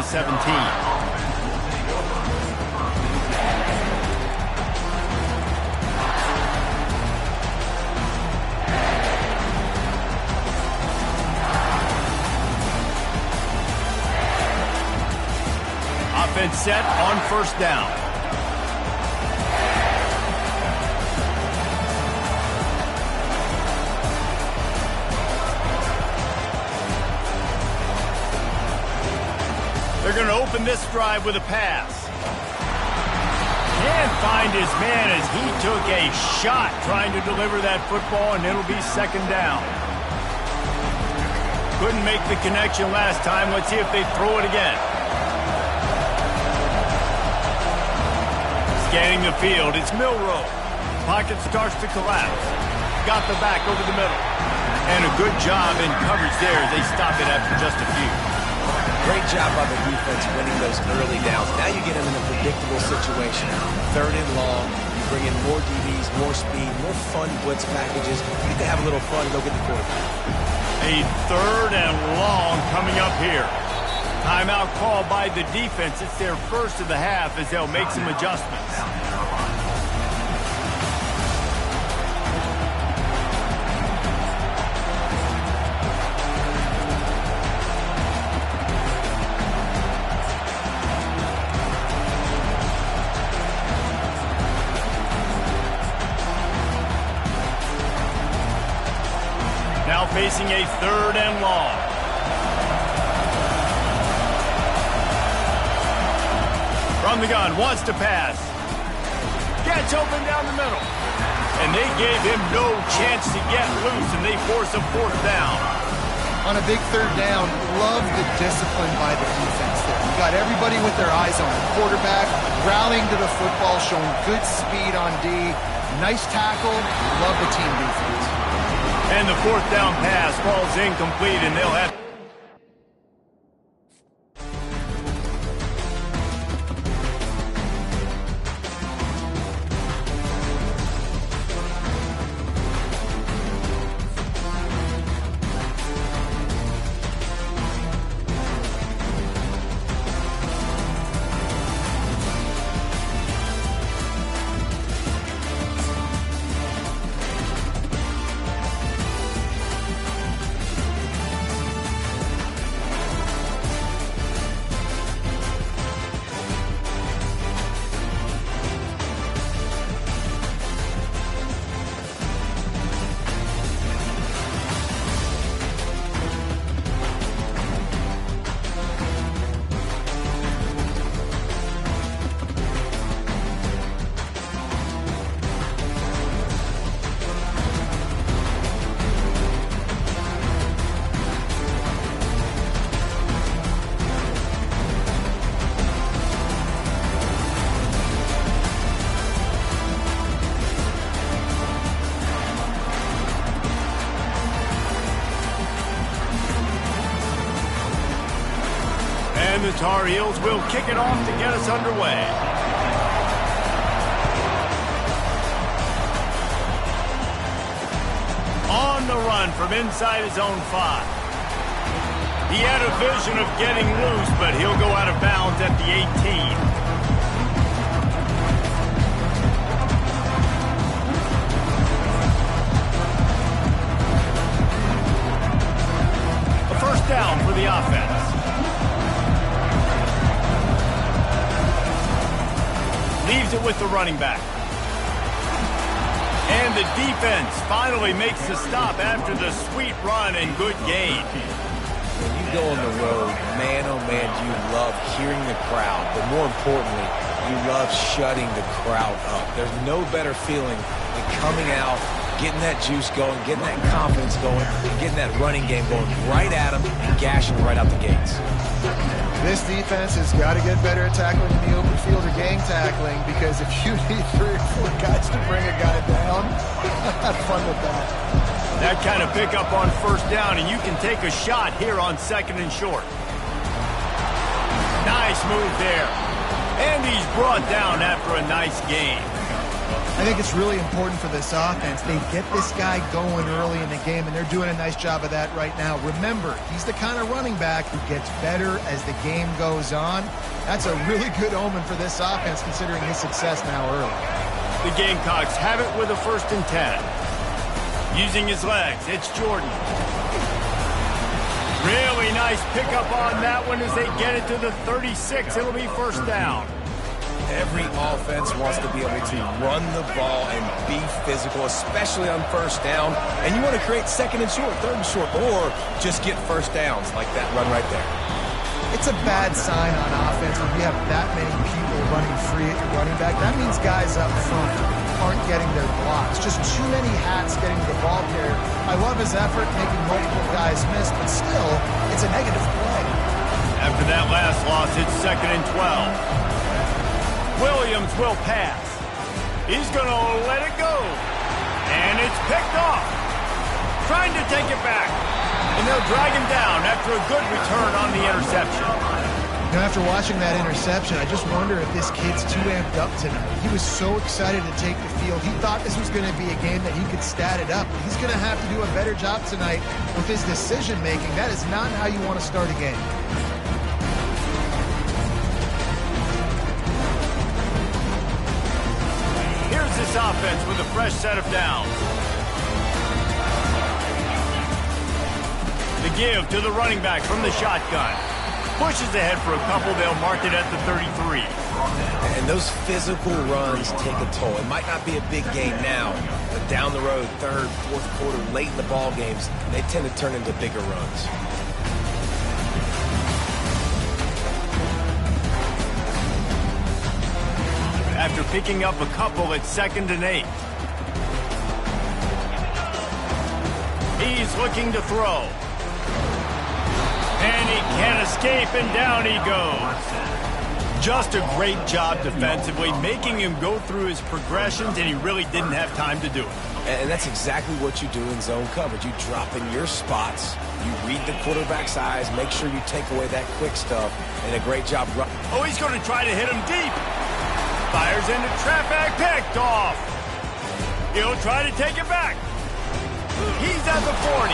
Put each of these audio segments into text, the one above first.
the 17. Offense set on first down. They're going to open this drive with a pass. Can't find his man as he took a shot trying to deliver that football, and it'll be second down. Couldn't make the connection last time. Let's see if they throw it again. Scanning the field, it's Milrow. Pocket starts to collapse. Got the back over the middle. And a good job in coverage there as they stop it after just a few. Great job by the defense winning those early downs. Now you get them in a predictable situation. Third and long. You bring in more DBs, more speed, more fun blitz packages. You can have a little fun and go get the quarterback. A third and long coming up here. Timeout called by the defense. It's their first of the half as they'll make some adjustments. Now facing a third and long. From the gun, wants to pass. Gets open down the middle. And they gave him no chance to get loose, and they force a fourth down. On a big third down, love the discipline by the defense there. You got everybody with their eyes on the quarterback, rallying to the football, showing good speed on D. Nice tackle. Love the team defense. And the fourth down pass falls incomplete, and they'll have... And the Tar Heels will kick it off to get us underway. On the run from inside his own 5. He had a vision of getting loose, but he'll go out of bounds at the 18. A first down for the offense. Leaves it with the running back. And the defense finally makes the stop after the sweet run and good gain. When you go on the road, man, oh man, do you love hearing the crowd. But more importantly, you love shutting the crowd up. There's no better feeling than coming out, getting that juice going, getting that confidence going, and getting that running game going right at them and gashing right out the gates. This defense has got to get better at tackling in the open field or gang tackling, because if you need 3 or 4 guys to bring a guy down, have fun with that. That kind of pickup on first down, and you can take a shot here on second and short. Nice move there. And he's brought down after a nice gain. I think it's really important for this offense. They get this guy going early in the game, and they're doing a nice job of that right now. Remember, he's the kind of running back who gets better as the game goes on. That's a really good omen for this offense, considering his success now early. The Gamecocks have it with a 1st and 10. Using his legs, it's Jordan. Really nice pickup on that one as they get it to the 36. It'll be 1st down. Every offense wants to be able to run the ball and be physical, especially on 1st down. And you want to create 2nd and short, 3rd and short, or just get 1st downs like that run right there. It's a bad sign on offense when you have that many people running free at your running back. That means guys up front aren't getting their blocks. Just too many hats getting to the ball carrier. I love his effort making multiple guys miss, but still, it's a negative play. After that last loss, it's 2nd and 12. Williams will pass. He's going to let it go. And it's picked off. Trying to take it back. And they'll drag him down after a good return on the interception. Now, after watching that interception, I just wonder if this kid's too amped up tonight. He was so excited to take the field. He thought this was going to be a game that he could stat it up. He's going to have to do a better job tonight with his decision-making. That is not how you want to start a game. Here's this offense with a fresh set of downs. The give to the running back from the shotgun. Pushes ahead for a couple. They'll mark it at the 33. And those physical runs take a toll. It might not be a big game now, but down the road, 3rd, 4th quarter, late in the ball games, they tend to turn into bigger runs. After picking up a couple, it's 2nd and 8. He's looking to throw. And he can't escape, and down he goes. Just a great job defensively, making him go through his progressions, and he really didn't have time to do it. And that's exactly what you do in zone coverage. You drop in your spots, you read the quarterback's eyes, make sure you take away that quick stuff, and a great job running. Oh, he's going to try to hit him deep. Fires into traffic, picked off. He'll try to take it back. He's at the 40.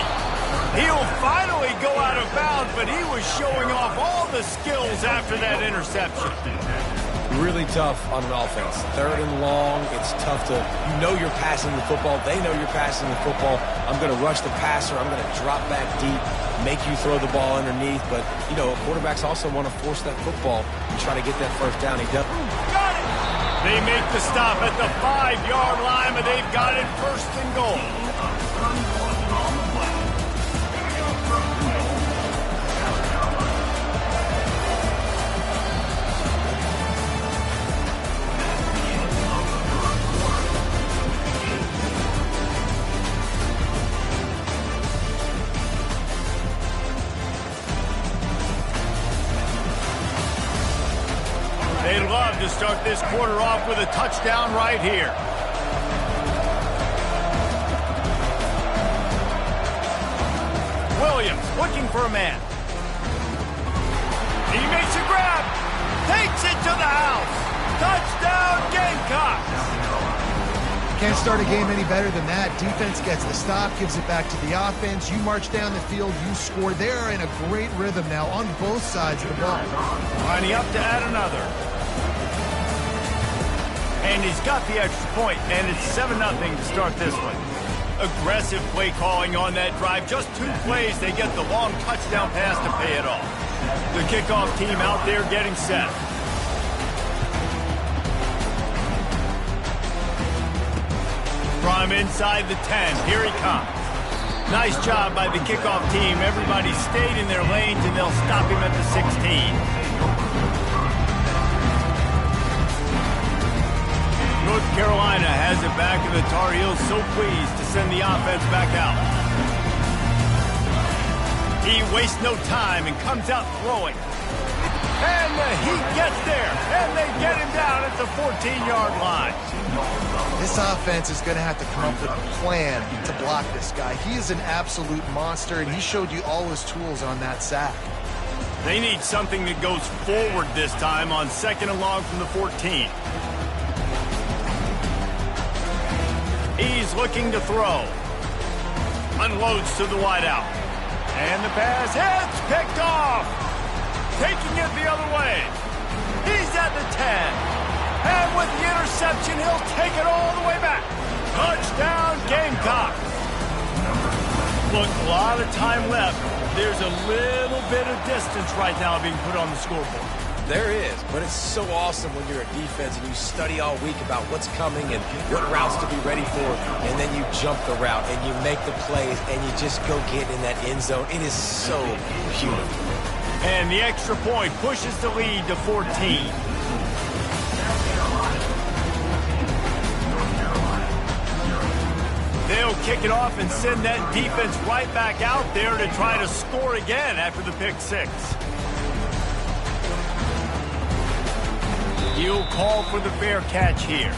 He'll finally go out of bounds, but he was showing off all the skills after that interception. Really tough on an offense. 3rd and long, it's tough to, you know you're passing the football. They know you're passing the football. I'm going to rush the passer. I'm going to drop back deep, make you throw the ball underneath. But, you know, quarterbacks also want to force that football and try to get that 1st down. He does. Got it! They make the stop at the 5-yard line, but they've got it 1st and goal. They'd love to start this quarter off with a touchdown right here. Williams looking for a man. He makes a grab. Takes it to the house. Touchdown Gamecocks. Can't start a game any better than that. Defense gets the stop, gives it back to the offense. You march down the field, you score. They're in a great rhythm now on both sides of the ball. Lining up to add another. And he's got the extra point, and it's 7-0 to start this one. Aggressive play calling on that drive. Just 2 plays, they get the long touchdown pass to pay it off. The kickoff team out there getting set. From inside the 10, here he comes. Nice job by the kickoff team. Everybody stayed in their lanes, and they'll stop him at the 16. North Carolina has it back, and the Tar Heels so pleased to send the offense back out. He wastes no time and comes out throwing. And the Heat gets there, and they get him down at the 14-yard line. This offense is going to have to come up with a plan to block this guy. He is an absolute monster, and he showed you all his tools on that sack. They need something that goes forward this time on 2nd and long from the 14. He's looking to throw. Unloads to the wideout. And the pass hits, picked off. Taking it the other way. He's at the 10. And with the interception, he'll take it all the way back. Touchdown, Gamecock. Look, a lot of time left. There's a little bit of distance right now being put on the scoreboard. There is, but it's so awesome when you're a defense and you study all week about what's coming and what routes to be ready for, and then you jump the route and you make the plays and you just go get in that end zone. It is so beautiful. And the extra point pushes the lead to 14. They'll kick it off and send that defense right back out there to try to score again after the pick six. He'll call for the fair catch here.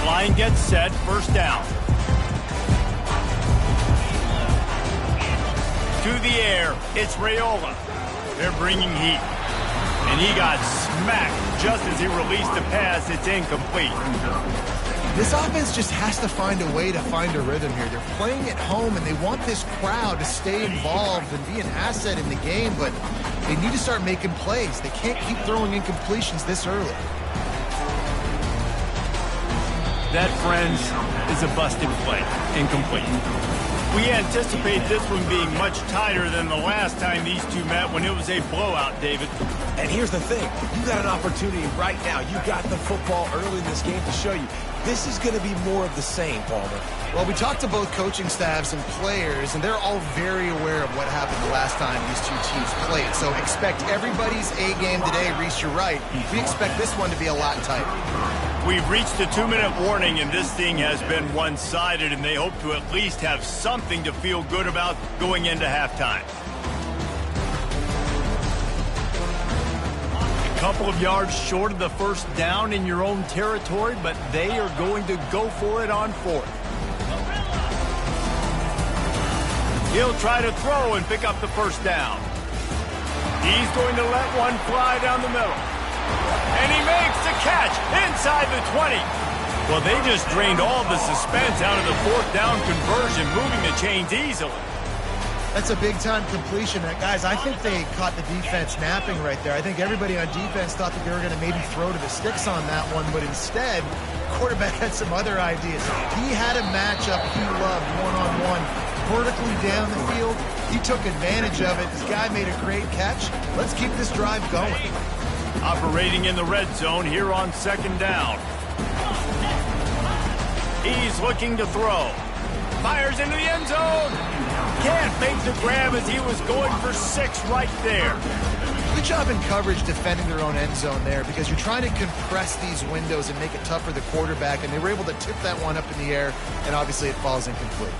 Line gets set, first down. To the air, it's Raiola. They're bringing heat. And he got smacked just as he released the pass. It's incomplete. This offense just has to find a way to find a rhythm here. They're playing at home, and they want this crowd to stay involved and be an asset in the game, but they need to start making plays. They can't keep throwing incompletions this early. That, friends, is a busted play. Incomplete. We anticipate this one being much tighter than the last time these two met when it was a blowout, David. And here's the thing. You got an opportunity right now. You got the football early in this game to show you. This is going to be more of the same, Palmer. Well, we talked to both coaching staffs and players, and they're all very aware of what happened the last time these two teams played. So expect everybody's A game today, Reese, you're right. We expect this one to be a lot tighter. We've reached a 2-minute warning, and this thing has been one-sided, and they hope to at least have something to feel good about going into halftime. A couple of yards short of the first down in your own territory, but they are going to go for it on fourth. He'll try to throw and pick up the first down. He's going to let one fly down the middle. And he makes the catch inside the 20. Well, they just drained all the suspense out of the fourth down conversion, moving the chains easily. That's a big-time completion. Guys, I think they caught the defense napping right there. I think everybody on defense thought that they were going to maybe throw to the sticks on that one, but instead, quarterback had some other ideas. He had a matchup he loved, one-on-one, vertically down the field. He took advantage of it. This guy made a great catch. Let's keep this drive going. Operating in the red zone here on second down. He's looking to throw. Fires into the end zone. Can't make the grab as he was going for 6 right there. Good job in coverage defending their own end zone there, because you're trying to compress these windows and make it tough for the quarterback, and they were able to tip that one up in the air, and obviously it falls incomplete.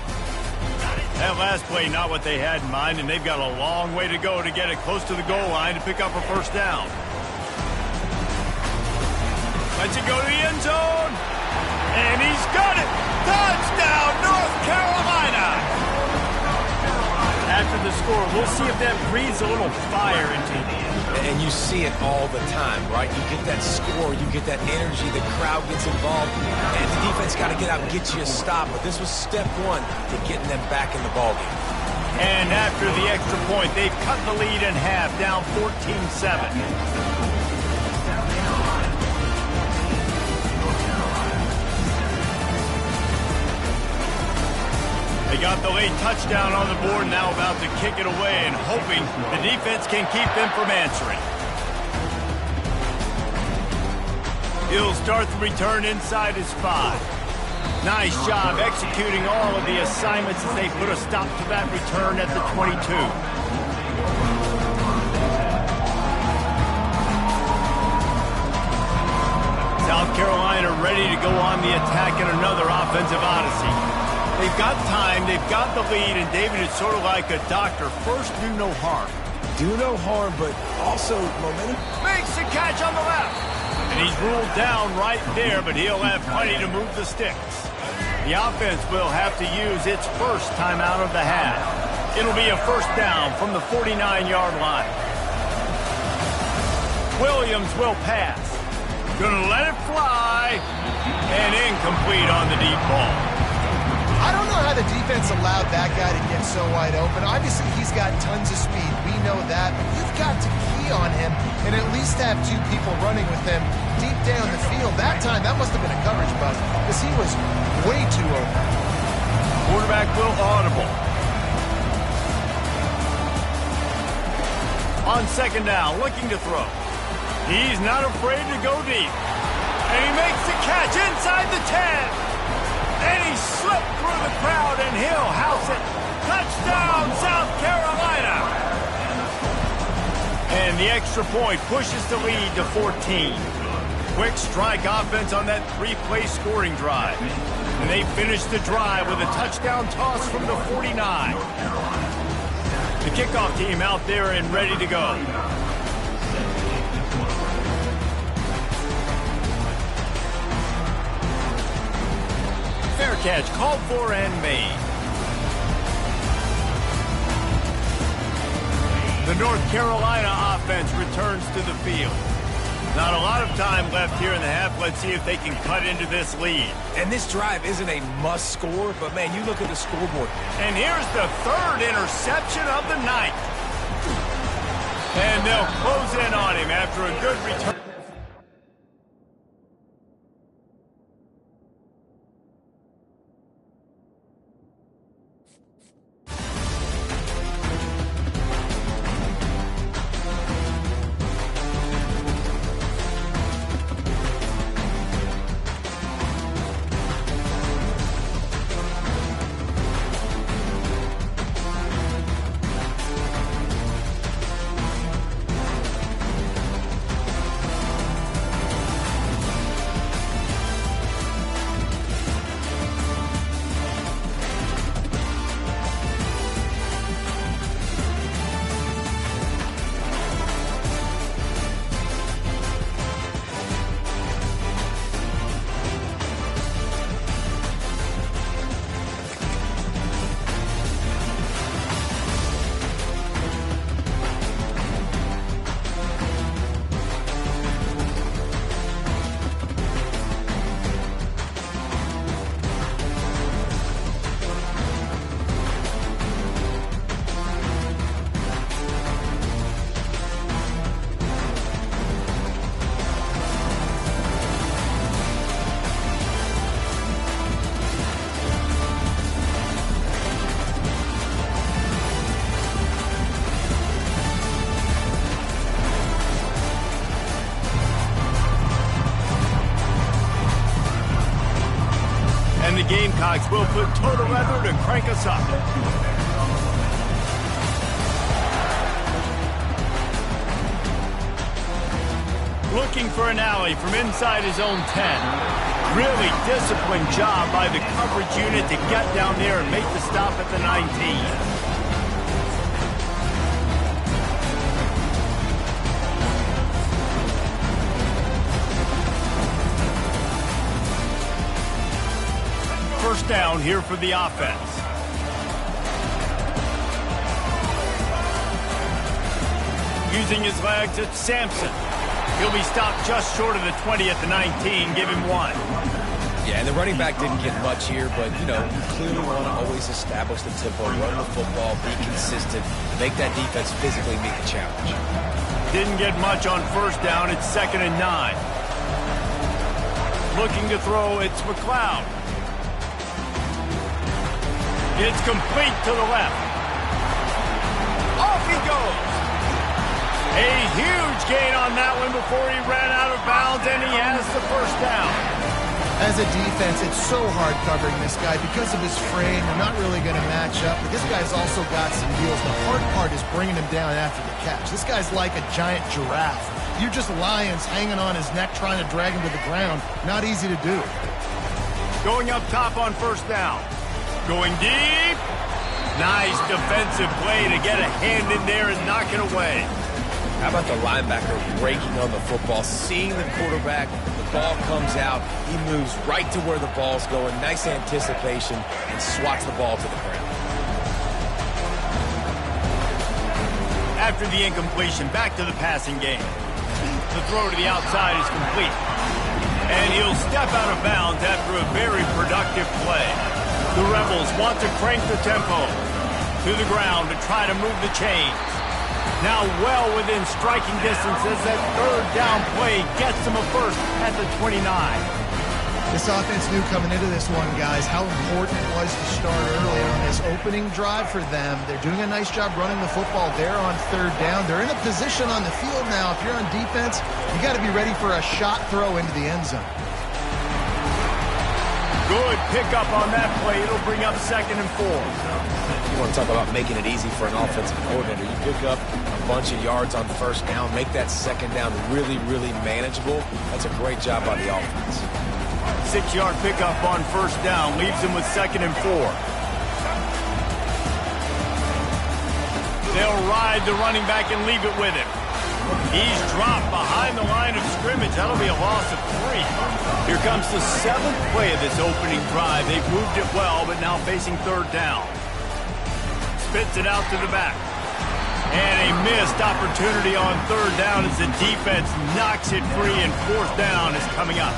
That last play, not what they had in mind, and they've got a long way to go to get it close to the goal line to pick up a first down. Lets it go to the end zone. And he's got it. Touchdown, North Carolina. After the score, we'll see if that breathes a little fire into him. And you see it all the time, right? You get that score, you get that energy, the crowd gets involved, and the defense got to get out and get you a stop. But this was step one to getting them back in the ballgame. And after the extra point, they've cut the lead in half, down 14-7. They got the late touchdown on the board, now about to kick it away and hoping the defense can keep them from answering. He'll start the return inside his 5. Nice job executing all of the assignments as they put a stop to that return at the 22. South Carolina ready to go on the attack in another offensive odyssey. They've got time, they've got the lead, and David, it's sort of like a doctor. First, do no harm. Do no harm, but also momentum. Makes the catch on the left. And he's ruled down right there, but he'll have plenty to move the sticks. The offense will have to use its first timeout of the half. It'll be a first down from the 49-yard line. Williams will pass. Gonna let it fly. And incomplete on the deep ball. I don't know how the defense allowed that guy to get so wide open. Obviously, he's got tons of speed. We know that. But you've got to key on him and at least have two people running with him deep down the field. That time, that must have been a coverage bug because he was way too open. Quarterback will audible. On second down, looking to throw. He's not afraid to go deep. And he makes the catch inside the 10. And he slipped through the crowd, and he'll house it. Touchdown, South Carolina. And the extra point pushes the lead to 14. Quick strike offense on that three-play scoring drive. And they finish the drive with a touchdown toss from the 49. The kickoff team out there and ready to go. Fair catch called for and made. The North Carolina offense returns to the field. Not a lot of time left here in the half. Let's see if they can cut into this lead. And this drive isn't a must score, but man, you look at the scoreboard. And here's the third interception of the night. And they'll close in on him after a good return. And the Gamecocks will put total leather to crank us up. Looking for an alley from inside his own 10. Really disciplined job by the coverage unit to get down there and make the stop at the 19. First down here for the offense. Using his legs, it's Sampson. He'll be stopped just short of the 20 at the 19. Give him one. Yeah, and the running back didn't get much here, but, you know, you clearly want to always establish the tempo, run the football, be consistent, make that defense physically meet the challenge. Didn't get much on first down. It's 2nd and 9. Looking to throw, it's McLeod. It's complete to the left. Off he goes. A huge gain on that one before he ran out of bounds, and he has the first down. As a defense, it's so hard covering this guy because of his frame. They're not really going to match up, but this guy's also got some wheels. The hard part is bringing him down after the catch. This guy's like a giant giraffe. You're just lions hanging on his neck trying to drag him to the ground. Not easy to do. Going up top on first down. Going deep. Nice defensive play to get a hand in there and knock it away. How about the linebacker breaking on the football, seeing the quarterback, the ball comes out, he moves right to where the ball's going, nice anticipation, and swats the ball to the ground. After the incompletion, back to the passing game. The throw to the outside is complete. And he'll step out of bounds after a very productive play. The Rebels want to crank the tempo to the ground to try to move the chains. Now well within striking distance as that third down play gets them a first at the 29. This offense knew coming into this one, guys, how important it was to start early on this opening drive for them. They're doing a nice job running the football there on third down. They're in a position on the field now. If you're on defense, you got to be ready for a shot throw into the end zone. Good pickup on that play. It'll bring up 2nd and 4. You want to talk about making it easy for an offensive coordinator. You pick up a bunch of yards on first down, make that second down really, really manageable. That's a great job by the offense. 6-yard pickup on first down leaves him with 2nd and 4. They'll ride the running back and leave it with him. He's dropped behind the line of scrimmage. That'll be a loss of 3. Here comes the 7th play of this opening drive. They've moved it well, but now facing third down. Spits it out to the back. And a missed opportunity on third down as the defense knocks it free, and fourth down is coming up.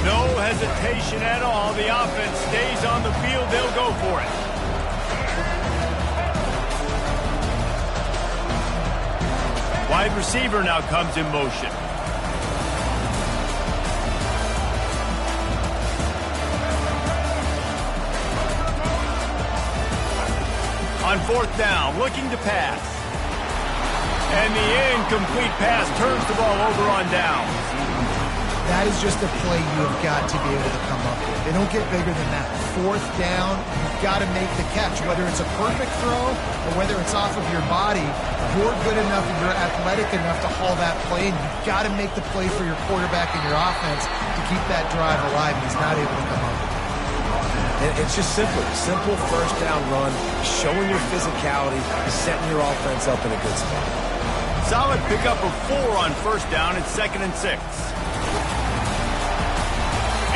No hesitation at all. The offense stays on the field. They'll go for it. Wide receiver now comes in motion. On fourth down, looking to pass. And the incomplete pass turns the ball over on downs. That is just a play you have got to be able to come up with. They don't get bigger than that. Fourth down, you've got to make the catch. Whether it's a perfect throw or whether it's off of your body, you're good enough and you're athletic enough to haul that play, and you've got to make the play for your quarterback and your offense to keep that drive alive. He's not able to come up with it. And it's just simple first down run, showing your physicality, setting your offense up in a good spot. Solid pickup of 4 on first down. It's 2nd and 6.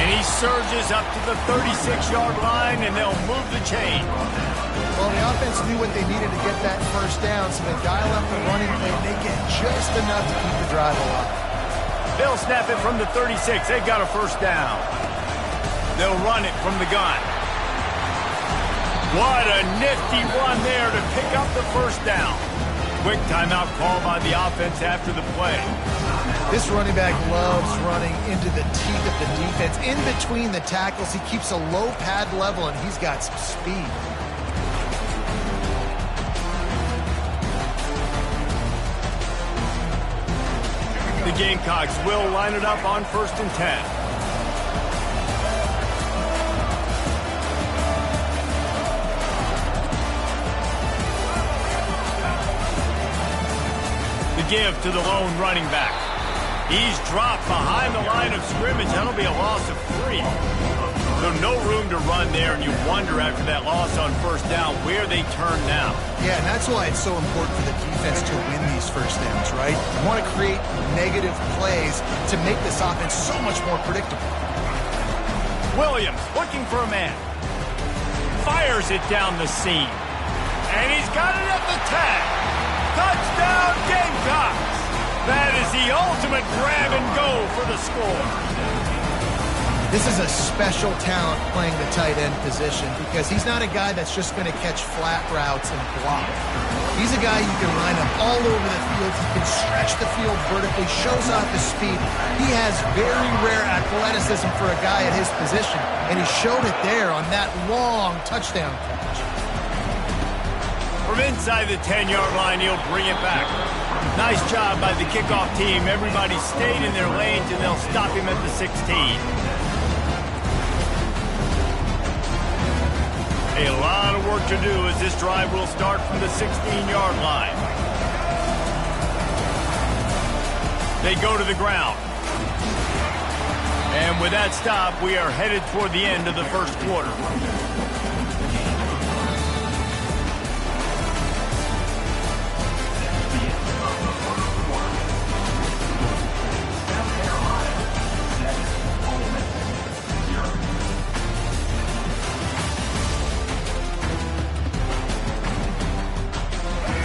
And he surges up to the 36-yard line, and they'll move the chain. Well, the offense knew what they needed to get that first down, so they dial up the running play, and they get just enough to keep the drive alive. They'll snap it from the 36. They've got a first down. They'll run it from the gun. What a nifty run there to pick up the first down. Quick timeout call by the offense after the play. This running back loves running into the teeth of the defense. In between the tackles, he keeps a low pad level, and he's got some speed. The Gamecocks will line it up on 1st and 10. Give to the lone running back. He's dropped behind the line of scrimmage. That'll be a loss of 3. So no room to run there, and you wonder after that loss on first down where they turn now. Yeah, and that's why it's so important for the defense to win these first downs, right? You want to create negative plays to make this offense so much more predictable. Williams looking for a man. Fires it down the seam. And he's got it at the tag. Touchdown, Gamecocks! That is the ultimate grab and go for the score. This is a special talent playing the tight end position because he's not a guy that's just going to catch flat routes and block. He's a guy you can line up all over the field. He can stretch the field vertically, shows off his speed. He has very rare athleticism for a guy at his position, and he showed it there on that long touchdown catch. From inside the 10-yard line, he'll bring it back. Nice job by the kickoff team. Everybody stayed in their lanes, and they'll stop him at the 16. A lot of work to do as this drive will start from the 16-yard line. They go to the ground. And with that stop, we are headed toward the end of the first quarter.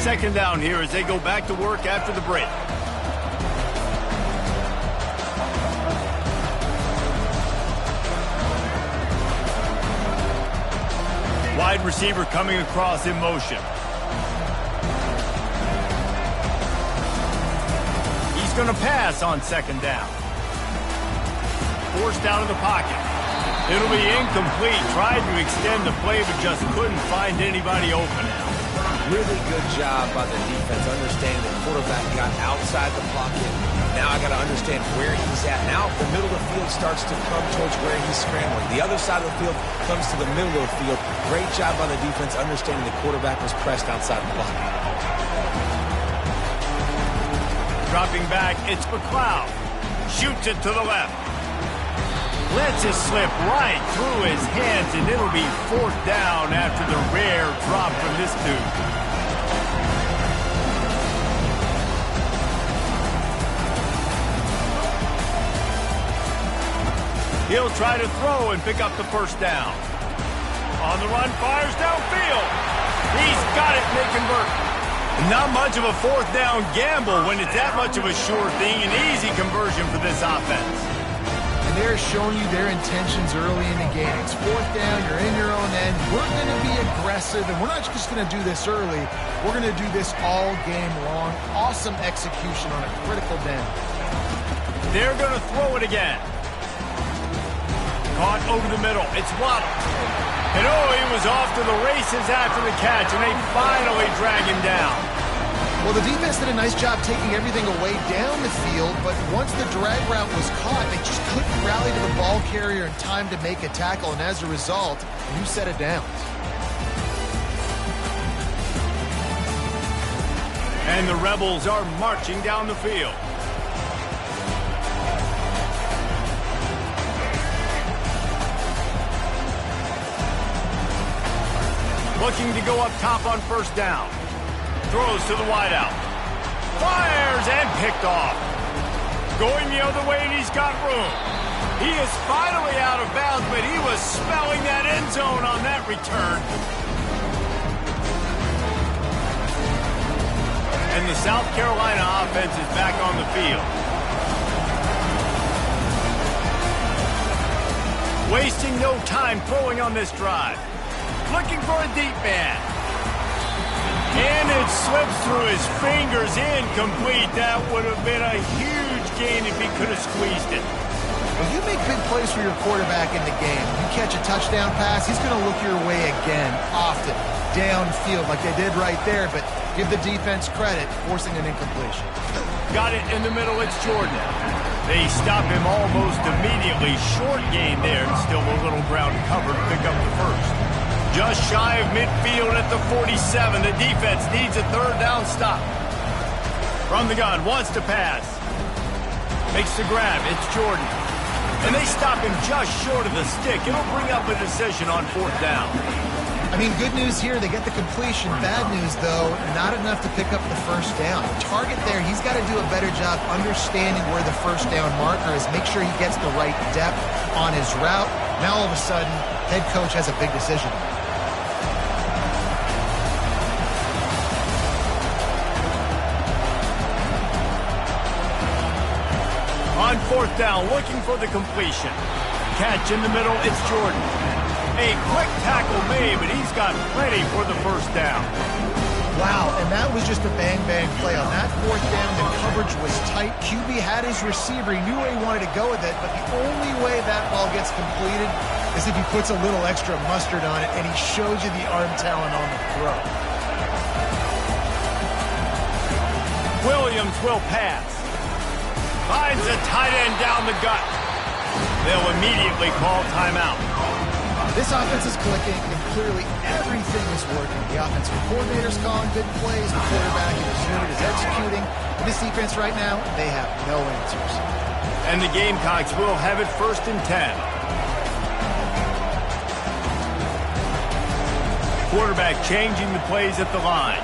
second down here as they go back to work after the break. Wide receiver coming across in motion. He's going to pass on second down. Forced out of the pocket. It'll be incomplete. Tried to extend the play, but just couldn't find anybody open. Really good job by the defense, understanding the quarterback got outside the pocket. Now I got to understand where he's at. Now the middle of the field starts to come towards where he's scrambling. The other side of the field comes to the middle of the field. Great job by the defense, understanding the quarterback was pressed outside the pocket. Dropping back, it's McLeod. Shoots it to the left. Lets it slip right through his hands, and it'll be fourth down after the rare drop from this dude. He'll try to throw and pick up the first down. On the run, fires downfield. He's got it, and they convert. Not much of a fourth down gamble when it's that much of a sure thing. An easy conversion for this offense. They're showing you their intentions early in the game. It's fourth down, you're in your own end. We're going to be aggressive, and we're not just going to do this early. We're going to do this all game long. Awesome execution on a critical down. They're going to throw it again. Caught over the middle. It's Waddle. And oh, he was off to the races after the catch, and they finally drag him down. Well, the defense did a nice job taking everything away down the field, but once the drag route was caught, they just couldn't rally to the ball carrier in time to make a tackle, and as a result, new set of downs. And the Rebels are marching down the field. Looking to go up top on first down. Throws to the wideout. Fires and picked off. Going the other way, and he's got room. He is finally out of bounds, but he was smelling that end zone on that return. And the South Carolina offense is back on the field. Wasting no time throwing on this drive. Looking for a deep man. And it slips through his fingers, incomplete. That would have been a huge gain if he could have squeezed it. Well, you make big plays for your quarterback in the game. You catch a touchdown pass, he's going to look your way again, often, downfield like they did right there, but give the defense credit, forcing an incompletion. Got it in the middle, it's Jordan. They stop him almost immediately. Short gain there, and still a little ground covered to pick up the first. Just shy of midfield at the 47. The defense needs a third down stop. From the gun, wants to pass. Makes the grab, it's Jordan. And they stop him just short of the stick. It'll bring up a decision on fourth down. I mean, good news here, they get the completion. Bad news, though, not enough to pick up the first down. Target there, he's got to do a better job understanding where the first down marker is. Make sure he gets the right depth on his route. Now, all of a sudden, head coach has a big decision. On fourth down, looking for the completion. Catch in the middle, it's Jordan. A quick tackle made, but he's got plenty for the first down. Wow, and that was just a bang-bang play. On that fourth down, the coverage was tight. QB had his receiver. He knew where he wanted to go with it, but the only way that ball gets completed is if he puts a little extra mustard on it, and he shows you the arm talent on the throw. Williams will pass. Finds a tight end down the gut. They'll immediately call timeout. This offense is clicking, and clearly everything is working. The offensive coordinator's calling big plays. The quarterback in his unit is executing. And this defense right now, they have no answers. And the Gamecocks will have it 1st and 10. Quarterback changing the plays at the line.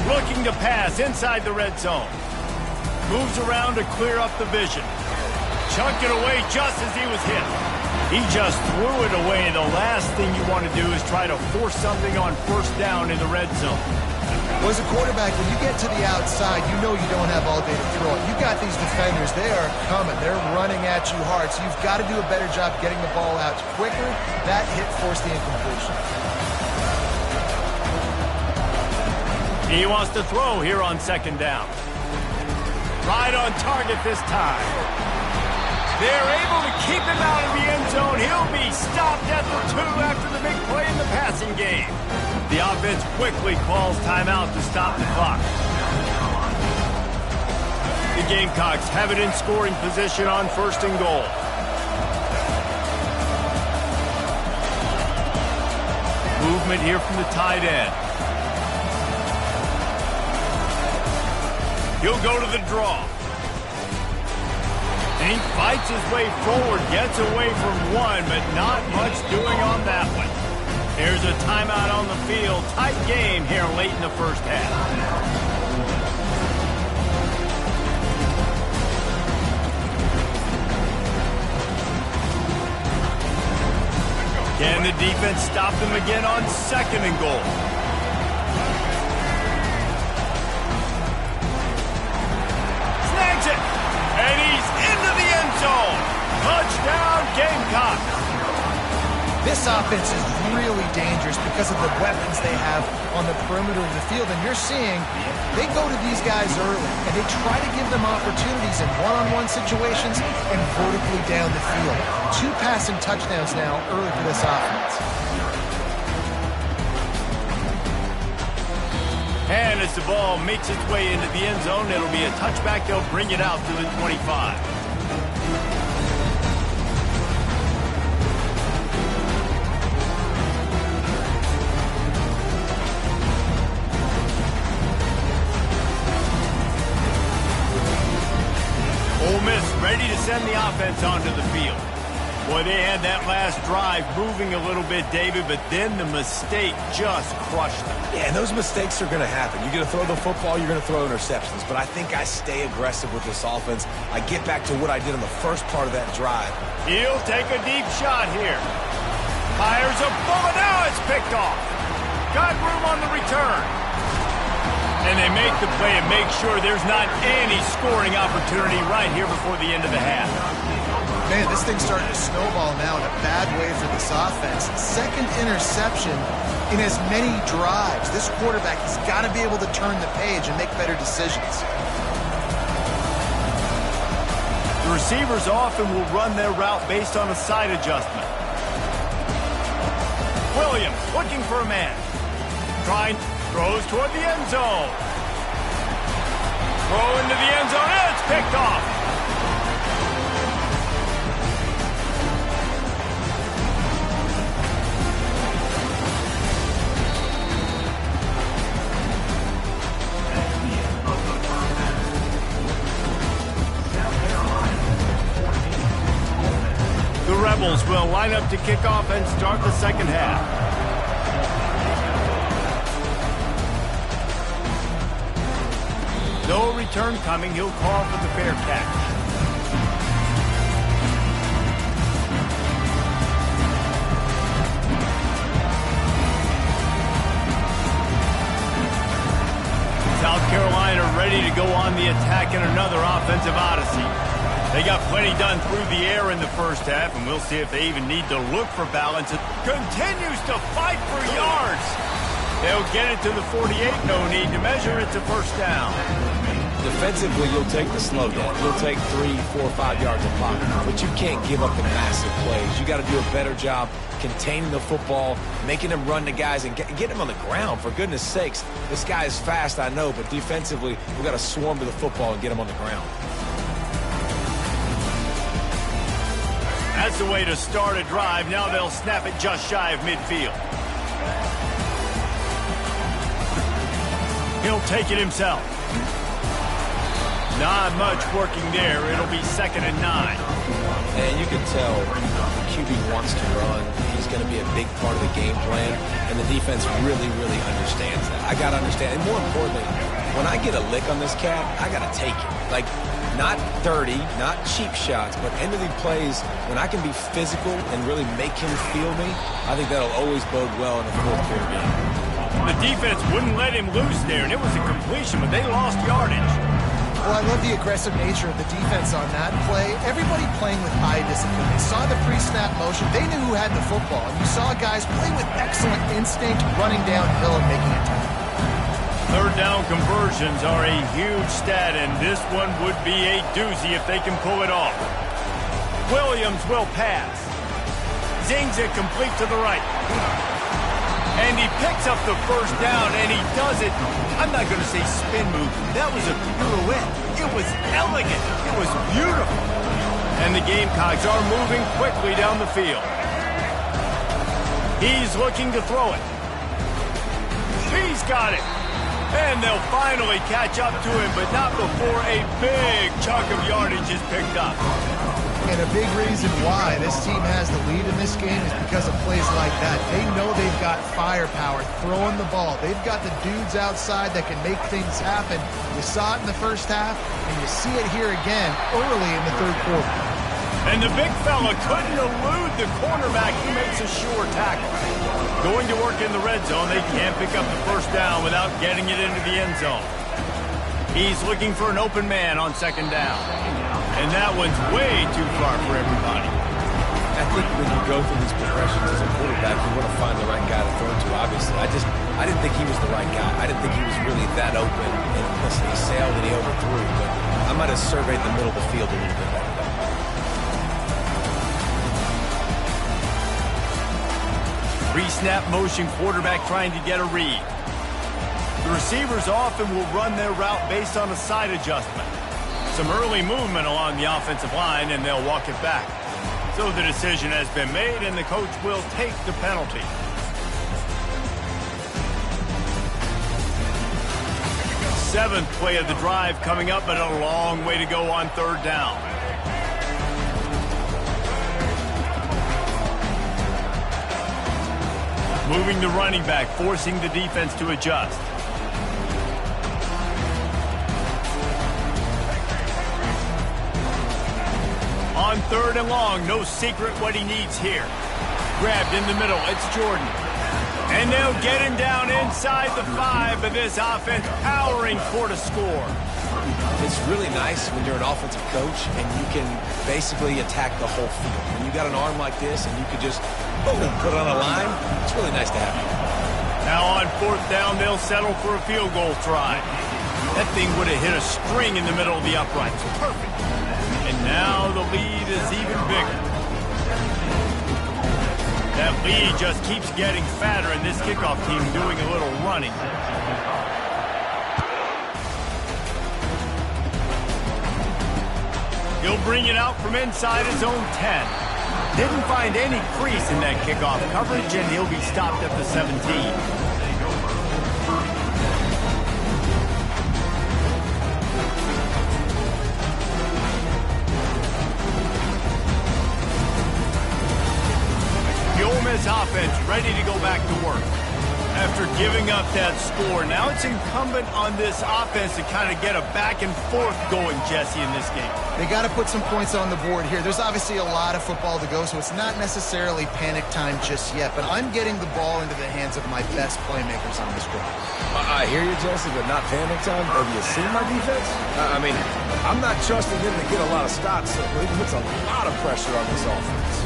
Looking to pass inside the red zone. Moves around to clear up the vision. Chunked it away just as he was hit. He just threw it away. The last thing you want to do is try to force something on first down in the red zone. Well, as a quarterback, when you get to the outside, you know you don't have all day to throw it. You got these defenders. They are coming. They're running at you hard. So you've got to do a better job getting the ball out quicker. That hit forced the incompletion. He wants to throw here on second down. Right on target this time. They're able to keep him out of the end zone. He'll be stopped at the 2 after the big play in the passing game. The offense quickly calls timeout to stop the clock. The Gamecocks have it in scoring position on first and goal. Movement here from the tight end. He'll go to the draw. And he fights his way forward, gets away from one, but not much doing on that one. There's a timeout on the field. Tight game here late in the first half. Can the defense stop them again on second and goal? Snags it! And he's into the end zone. Touchdown, Gamecock. This offense is really dangerous because of the weapons they have on the perimeter of the field. And you're seeing they go to these guys early, and they try to give them opportunities in one-on-one situations and vertically down the field. 2 passing touchdowns now early for this offense. And as the ball makes its way into the end zone, it'll be a touchback. They'll bring it out to the 25. Ole Miss ready to send the offense onto the field. Boy, they had that last drive moving a little bit, David, but then the mistake just crushed them. Yeah, and those mistakes are going to happen. You're going to throw the football, you're going to throw interceptions. But I think I stay aggressive with this offense. I get back to what I did on the first part of that drive. He'll take a deep shot here. Fires a bullet. Now it's picked off. Got room on the return. And they make the play and make sure there's not any scoring opportunity right here before the end of the half. Man, this thing's starting to snowball now in a bad way for this offense. Second interception in as many drives. This quarterback has got to be able to turn the page and make better decisions. The receivers often will run their route based on a side adjustment. Williams looking for a man. Throws toward the end zone. Throw into the end zone, and it's picked off. The Rebels will line up to kick off and start the second half. No return coming. He'll call for the fair catch. South Carolina ready to go on the attack in another offensive odyssey. They got plenty done through the air in the first half, and we'll see if they even need to look for balance. It continues to fight for yards. They'll get it to the 48. No need to measure it to first down. Defensively, you'll take the slow down. You'll take 3, 4, 5 yards of pocket, but you can't give up the massive plays. You got to do a better job containing the football, making them run to guys, and get them on the ground. For goodness sakes, this guy is fast, I know, but defensively, we got to swarm to the football and get him on the ground. That's the way to start a drive. Now they'll snap it just shy of midfield. He'll take it himself. Not much working there. It'll be 2nd and 9. And you can tell the QB wants to run. He's going to be a big part of the game plan, and the defense really, really understands that. I got to understand, and more importantly, when I get a lick on this cat, I got to take it. Like, Not dirty, not cheap shots, but end-of-the plays when I can be physical and really make him feel me. I think that'll always bode well in a fourth quarter game. The defense wouldn't let him loose there, and it was a completion, but they lost yardage. Well, I love the aggressive nature of the defense on that play. Everybody playing with eye discipline. They saw the pre-snap motion. They knew who had the football. And you saw guys play with excellent instinct, running downhill and making a tackle. Third down conversions are a huge stat, and this one would be a doozy if they can pull it off. Williams will pass. Zings it complete to the right. And he picks up the first down, and he does it. I'm not going to say spin move. That was a pirouette. It was elegant. It was beautiful. And the Gamecocks are moving quickly down the field. He's looking to throw it. He's got it. And they'll finally catch up to him, but not before a big chunk of yardage is picked up. And a big reason why this team has the lead in this game is because of plays like that. They know they've got firepower throwing the ball. They've got the dudes outside that can make things happen. You saw it in the first half, and you see it here again early in the third quarter. And the big fella couldn't elude the cornerback. He makes a sure tackle. Going to work in the red zone, they can't pick up the first down without getting it into the end zone. He's looking for an open man on second down. And that one's way too far for everybody. I think when you go through these progressions as a quarterback, you want to find the right guy to throw to, obviously. I didn't think he was the right guy. I didn't think he was really that open. And listen, he sailed and he overthrew. But I might have surveyed the middle of the field a little bit better. Pre-snap motion quarterback trying to get a read. The receivers often will run their route based on a side adjustment. Some early movement along the offensive line, and they'll walk it back. So the decision has been made, and the coach will take the penalty. Seventh play of the drive coming up, but a long way to go on third down. Moving the running back, forcing the defense to adjust. On third and long, no secret what he needs here. Grabbed in the middle, it's Jordan. And they'll get him down inside the 5, but this offense powering for the score. It's really nice when you're an offensive coach and you can basically attack the whole field. When you got an arm like this and you can just, boom, put it on a line, it's really nice to have. Now on fourth down, they'll settle for a field goal try. That thing would have hit a string in the middle of the uprights. Perfect. And now the lead is even bigger. That lead just keeps getting fatter, and this kickoff team doing a little running. He'll bring it out from inside his own 10. Didn't find any crease in that kickoff coverage, and he'll be stopped at the 17. The Ole Miss offense ready to go back to work. After giving up that score, now it's incumbent on this offense to kind of get a back and forth going, Jesse, in this game. They got to put some points on the board here. There's obviously a lot of football to go, so it's not necessarily panic time just yet, but I'm getting the ball into the hands of my best playmakers on this drive. I hear you, Jesse, but not panic time. Have you seen my defense? I mean, I'm not trusting them to get a lot of stops, so it puts a lot of pressure on this offense.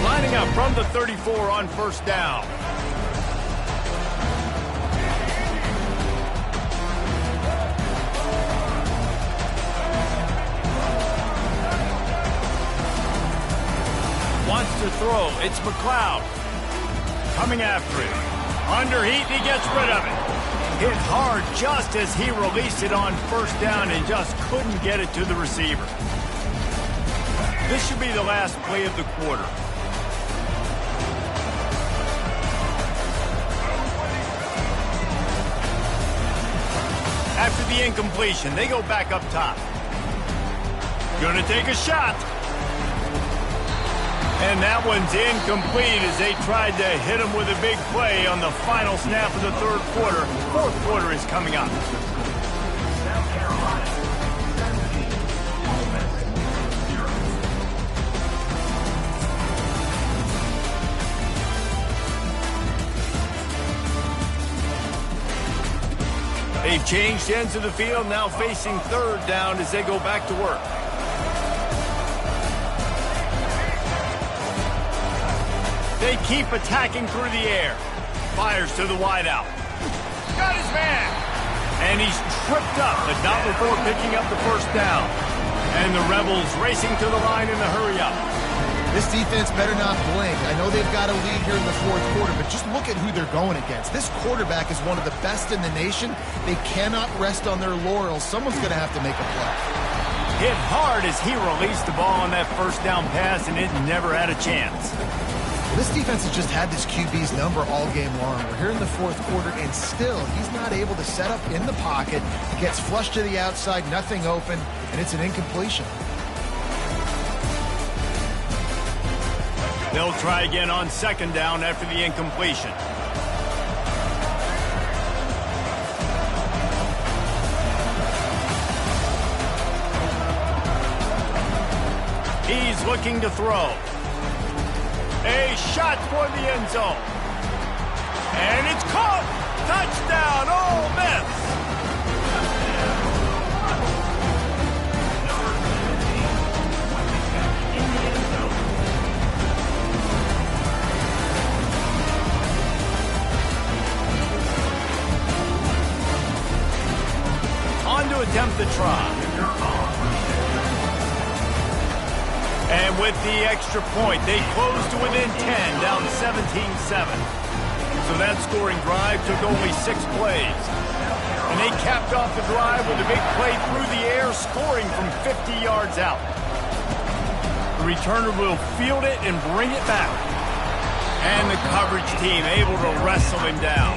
Lining up from the 34 on first down. Wants to throw. It's McLeod. Coming after him. Under heat, he gets rid of it. Hit hard just as he released it on first down and just couldn't get it to the receiver. This should be the last play of the quarter. After the incompletion, they go back up top. Gonna take a shot. And that one's incomplete as they tried to hit him with a big play on the final snap of the third quarter. Fourth quarter is coming up. They've changed ends of the field, now facing third down as they go back to work. They keep attacking through the air. Fires to the wideout. Got his man. And he's tripped up, but not before picking up the first down. And the Rebels racing to the line in the hurry-up. This defense better not blink. I know they've got a lead here in the fourth quarter, but just look at who they're going against. This quarterback is one of the best in the nation. They cannot rest on their laurels. Someone's going to have to make a play. Hit hard as he released the ball on that first down pass, and it never had a chance. This defense has just had this QB's number all game long. We're here in the fourth quarter, and still he's not able to set up in the pocket. He gets flushed to the outside, nothing open, and it's an incompletion. They'll try again on second down after the incompletion. He's looking to throw. A shot for the end zone. And it's caught. Touchdown, Ole Miss. On to attempt the try. And with the extra point, they close to within 10, down 17-7. So that scoring drive took only 6 plays. And they capped off the drive with a big play through the air, scoring from 50 yards out. The returner will field it and bring it back. And the coverage team able to wrestle him down.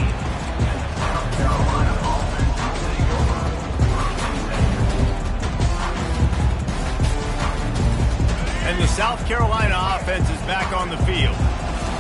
And the South Carolina offense is back on the field.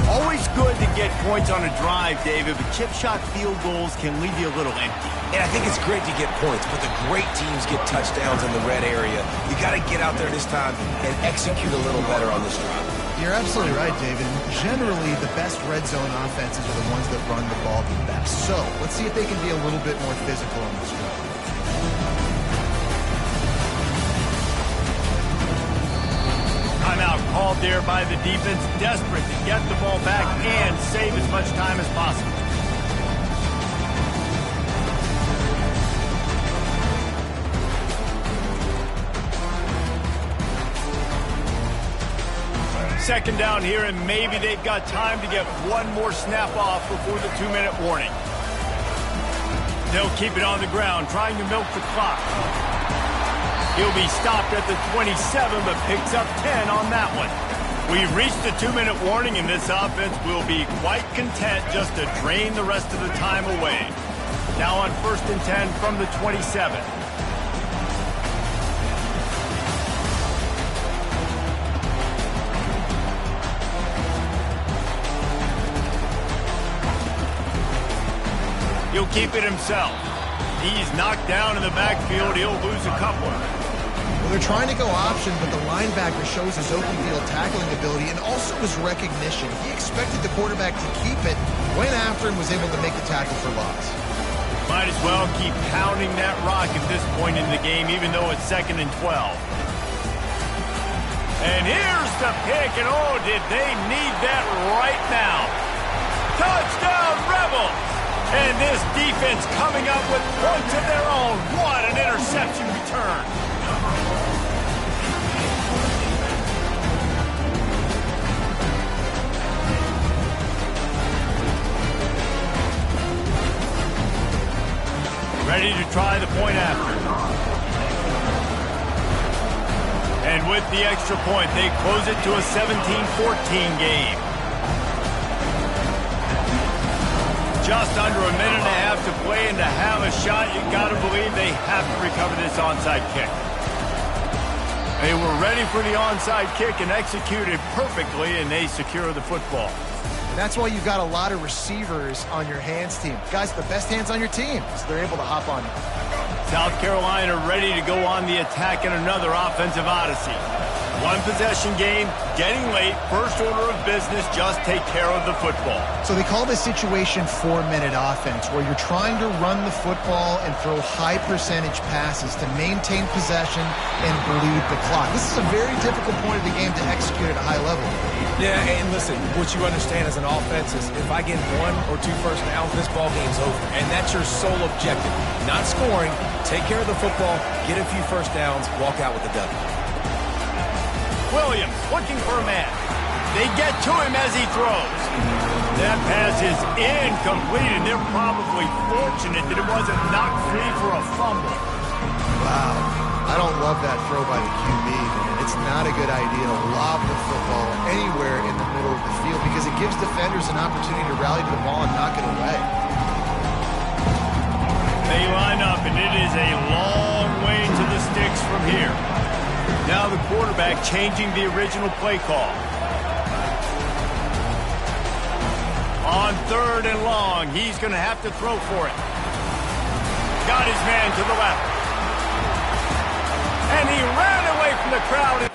Always good to get points on a drive, David, but chip shot field goals can leave you a little empty. And I think it's great to get points, but the great teams get touchdowns in the red area. You got to get out there this time and execute a little better on this drive. You're absolutely right, David. Generally, the best red zone offenses are the ones that run the ball the best. So let's see if they can be a little bit more physical on this drive. Timeout called there by the defense, desperate to get the ball back and save as much time as possible. Second down here, and maybe they've got time to get one more snap off before the 2-minute warning. They'll keep it on the ground, trying to milk the clock. He'll be stopped at the 27, but picks up 10 on that one. We've reached the 2-minute warning, and this offense will be quite content just to drain the rest of the time away. Now on 1st and 10 from the 27. He'll keep it himself. He's knocked down in the backfield. He'll lose a couple. Well, they're trying to go option, but the linebacker shows his open field tackling ability and also his recognition. He expected the quarterback to keep it, went after him, was able to make the tackle for loss. Might as well keep pounding that rock at this point in the game, even though it's 2nd and 12. And here's the pick, and oh, did they need that right now. Touchdown, Rebels! And this defense coming up with points of their own. What an interception return. Ready to try the point after. And with the extra point, they close it to a 17-14 game. Just under a minute and a half to play, and to have a shot, you got to believe they have to recover this onside kick. They were ready for the onside kick and executed perfectly, and they secure the football. And that's why you've got a lot of receivers on your hands team. Guys, the best hands on your team, so they're able to hop on you. South Carolina ready to go on the attack in another offensive odyssey. One possession game, getting late, first order of business, just take care of the football. So they call this situation 4-minute offense, where you're trying to run the football and throw high percentage passes to maintain possession and bleed the clock. This is a very difficult point of the game to execute at a high level. Yeah, and listen, what you understand as an offense is if I get 1 or 2 first downs, this ball game's over. And that's your sole objective. Not scoring, take care of the football, get a few first downs, walk out with the W. Williams looking for a man. They get to him as he throws. That pass is incomplete, and they're probably fortunate that it wasn't knocked free for a fumble. Wow. I don't love that throw by the QB. It's not a good idea to lob the football anywhere in the middle of the field because it gives defenders an opportunity to rally to the ball and knock it away. They line up, and it is a long way to the sticks from here. Now the quarterback changing the original play call. On 3rd and long, he's going to have to throw for it. Got his man to the left. And he ran away from the crowd.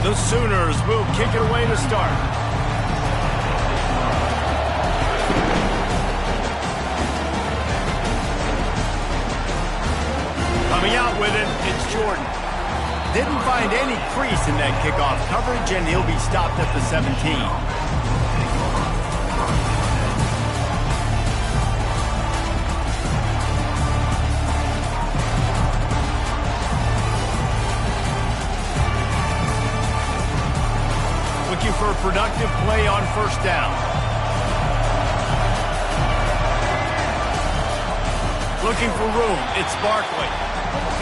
The Sooners will kick it away to start. Coming out with it, it's Jordan. Didn't find any crease in that kickoff coverage, and he'll be stopped at the 17. For a productive play on first down. Looking for room, it's Barkley.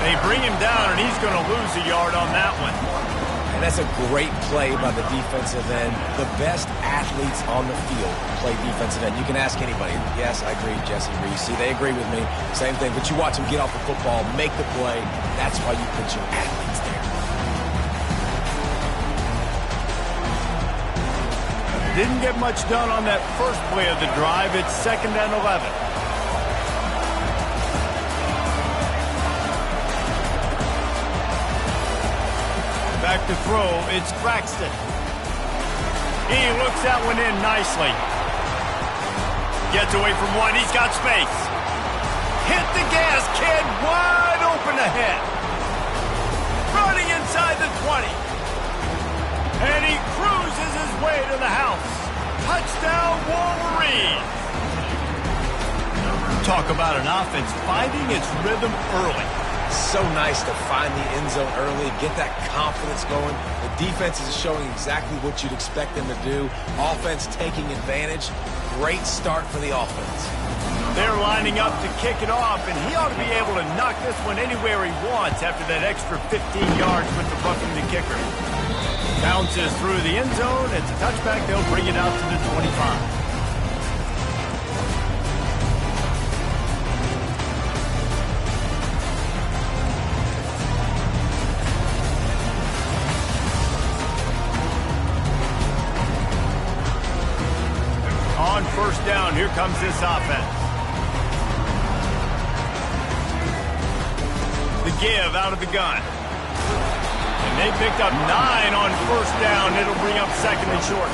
They bring him down, and he's going to lose a yard on that one. And that's a great play by the defensive end. The best athletes on the field play defensive end. You can ask anybody. Yes, I agree, Jesse Reese. They agree with me. Same thing. But you watch them get off the football, make the play. That's why you put your athletes there. Didn't get much done on that first play of the drive. It's 2nd and 11. Back to throw, it's Braxton. He looks that one in nicely. Gets away from one, he's got space. Hit the gas, kid, wide open ahead. Running inside the 20. And he cruises his way to the house. Touchdown, Wolverines. Talk about an offense finding its rhythm early. So nice to find the end zone early, get that confidence going. The defense is showing exactly what you'd expect them to do. Offense taking advantage. Great start for the offense. They're lining up to kick it off, and he ought to be able to knock this one anywhere he wants after that extra 15 yards with the roughing the kicker. Bounces through the end zone. It's a touchback. They'll bring it out to the 25. On first down, here comes this offense. The give out of the gun. And they picked up 9 on first down. It'll bring up second and short.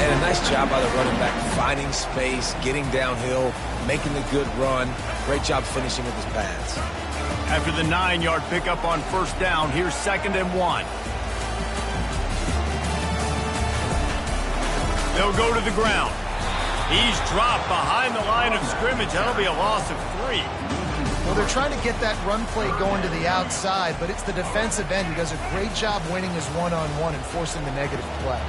And a nice job by the running back, finding space, getting downhill, making the good run. Great job finishing with his pads. After the 9-yard pickup on first down, here's second and 1. They'll go to the ground. He's dropped behind the line of scrimmage. That'll be a loss of 3. Well, they're trying to get that run play going to the outside, but it's the defensive end who does a great job winning his one-on-one and forcing the negative play.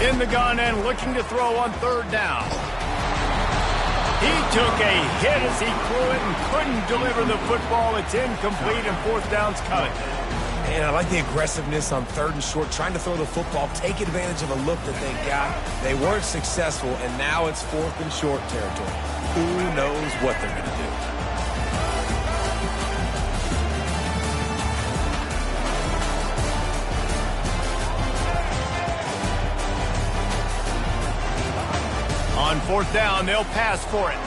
In the gun and looking to throw on third down. He took a hit as he threw it and couldn't deliver the football. It's incomplete and fourth down's coming. And I like the aggressiveness on third and short, trying to throw the football, take advantage of a look that they got. They weren't successful, and now it's fourth and short territory. Who knows what they're going to do? On fourth down, they'll pass for it.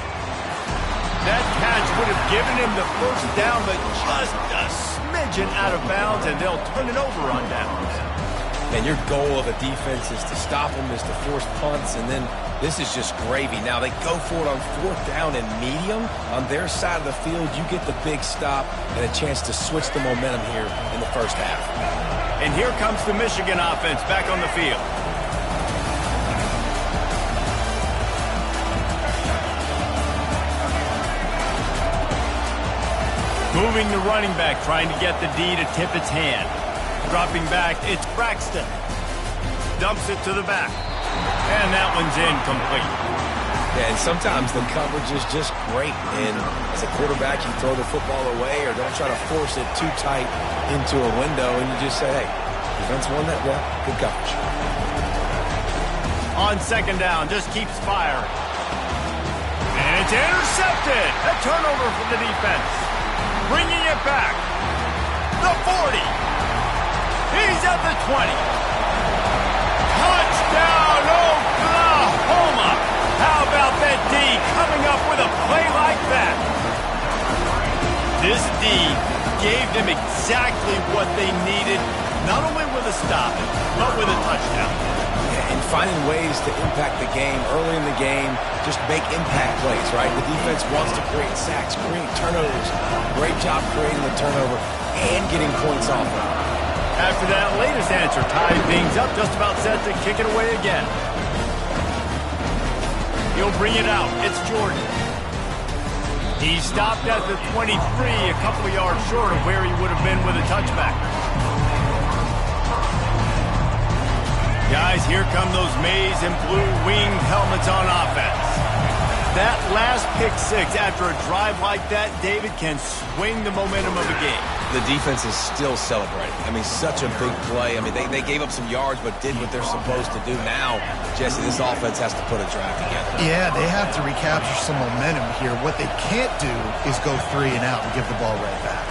That catch would have given him the first down, but just a smidgen out of bounds, and they'll turn it over on downs. And your goal of a defense is to stop them, is to force punts, and then this is just gravy. Now they go for it on fourth down and medium. On their side of the field, you get the big stop and a chance to switch the momentum here in the first half. And here comes the Michigan offense back on the field. Moving the running back, trying to get the D to tip its hand. Dropping back, it's Braxton. Dumps it to the back. And that one's incomplete. Yeah, and sometimes the coverage is just great. And as a quarterback, you throw the football away or don't try to force it too tight into a window, and you just say, hey, defense won that? Yeah, good coverage. On second down, just keeps firing. And it's intercepted. A turnover for the defense. Bringing it back. The 40. He's at the 20. Touchdown, Oklahoma. How about that D coming up with a play like that? This D gave them exactly what they needed, not only with a stop, but with a touchdown. And finding ways to impact the game early in the game, just make impact plays, right? The defense wants to create sacks, create turnovers. Great job creating the turnover and getting points off of it. After that latest answer ties things up, just about set to kick it away again. He'll bring it out. It's Jordan. He stopped at the 23, a couple of yards short of where he would have been with a touchback. Guys, here come those maize and blue winged helmets on offense. That last pick six after a drive like that, David, can swing the momentum of the game. The defense is still celebrating. I mean, such a big play. I mean, they gave up some yards but did what they're supposed to do. Now, Jesse, this offense has to put a drive together. Yeah, they have to recapture some momentum here. What they can't do is go 3 and out and give the ball right back.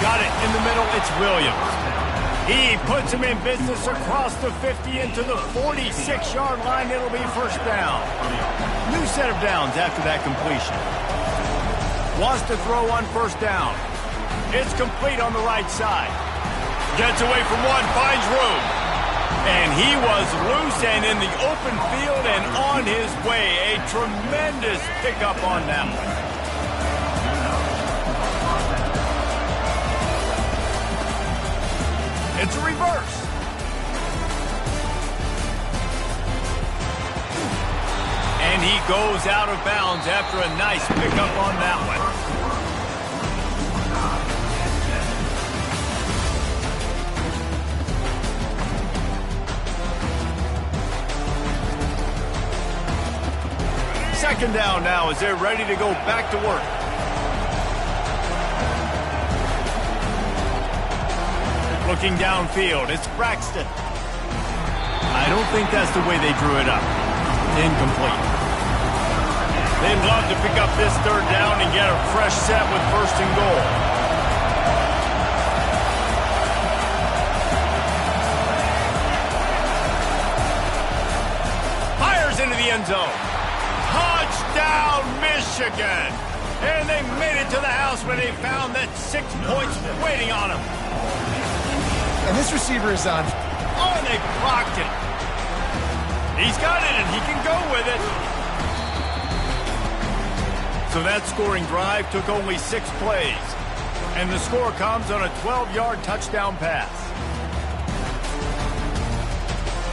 Got it in the middle. It's Williams. He puts him in business across the 50 into the 46-yard line. It'll be first down. New set of downs after that completion. Wants to throw on first down. It's complete on the right side. Gets away from one, finds room. And he was loose and in the open field and on his way. A tremendous pickup on that one. It's a reverse. he goes out of bounds after a nice pickup on that one. Second down now as they're ready to go back to work. Looking downfield, it's Braxton. I don't think that's the way they drew it up. Incomplete. They'd love to pick up this third down and get a fresh set with first and goal. Fires into the end zone. Touchdown, Michigan! And they made it to the house when they found that 6 points waiting on them. And this receiver is on. Oh, and they blocked it. He's got it, and he can go with it. So that scoring drive took only 6 plays. And the score comes on a 12-yard touchdown pass.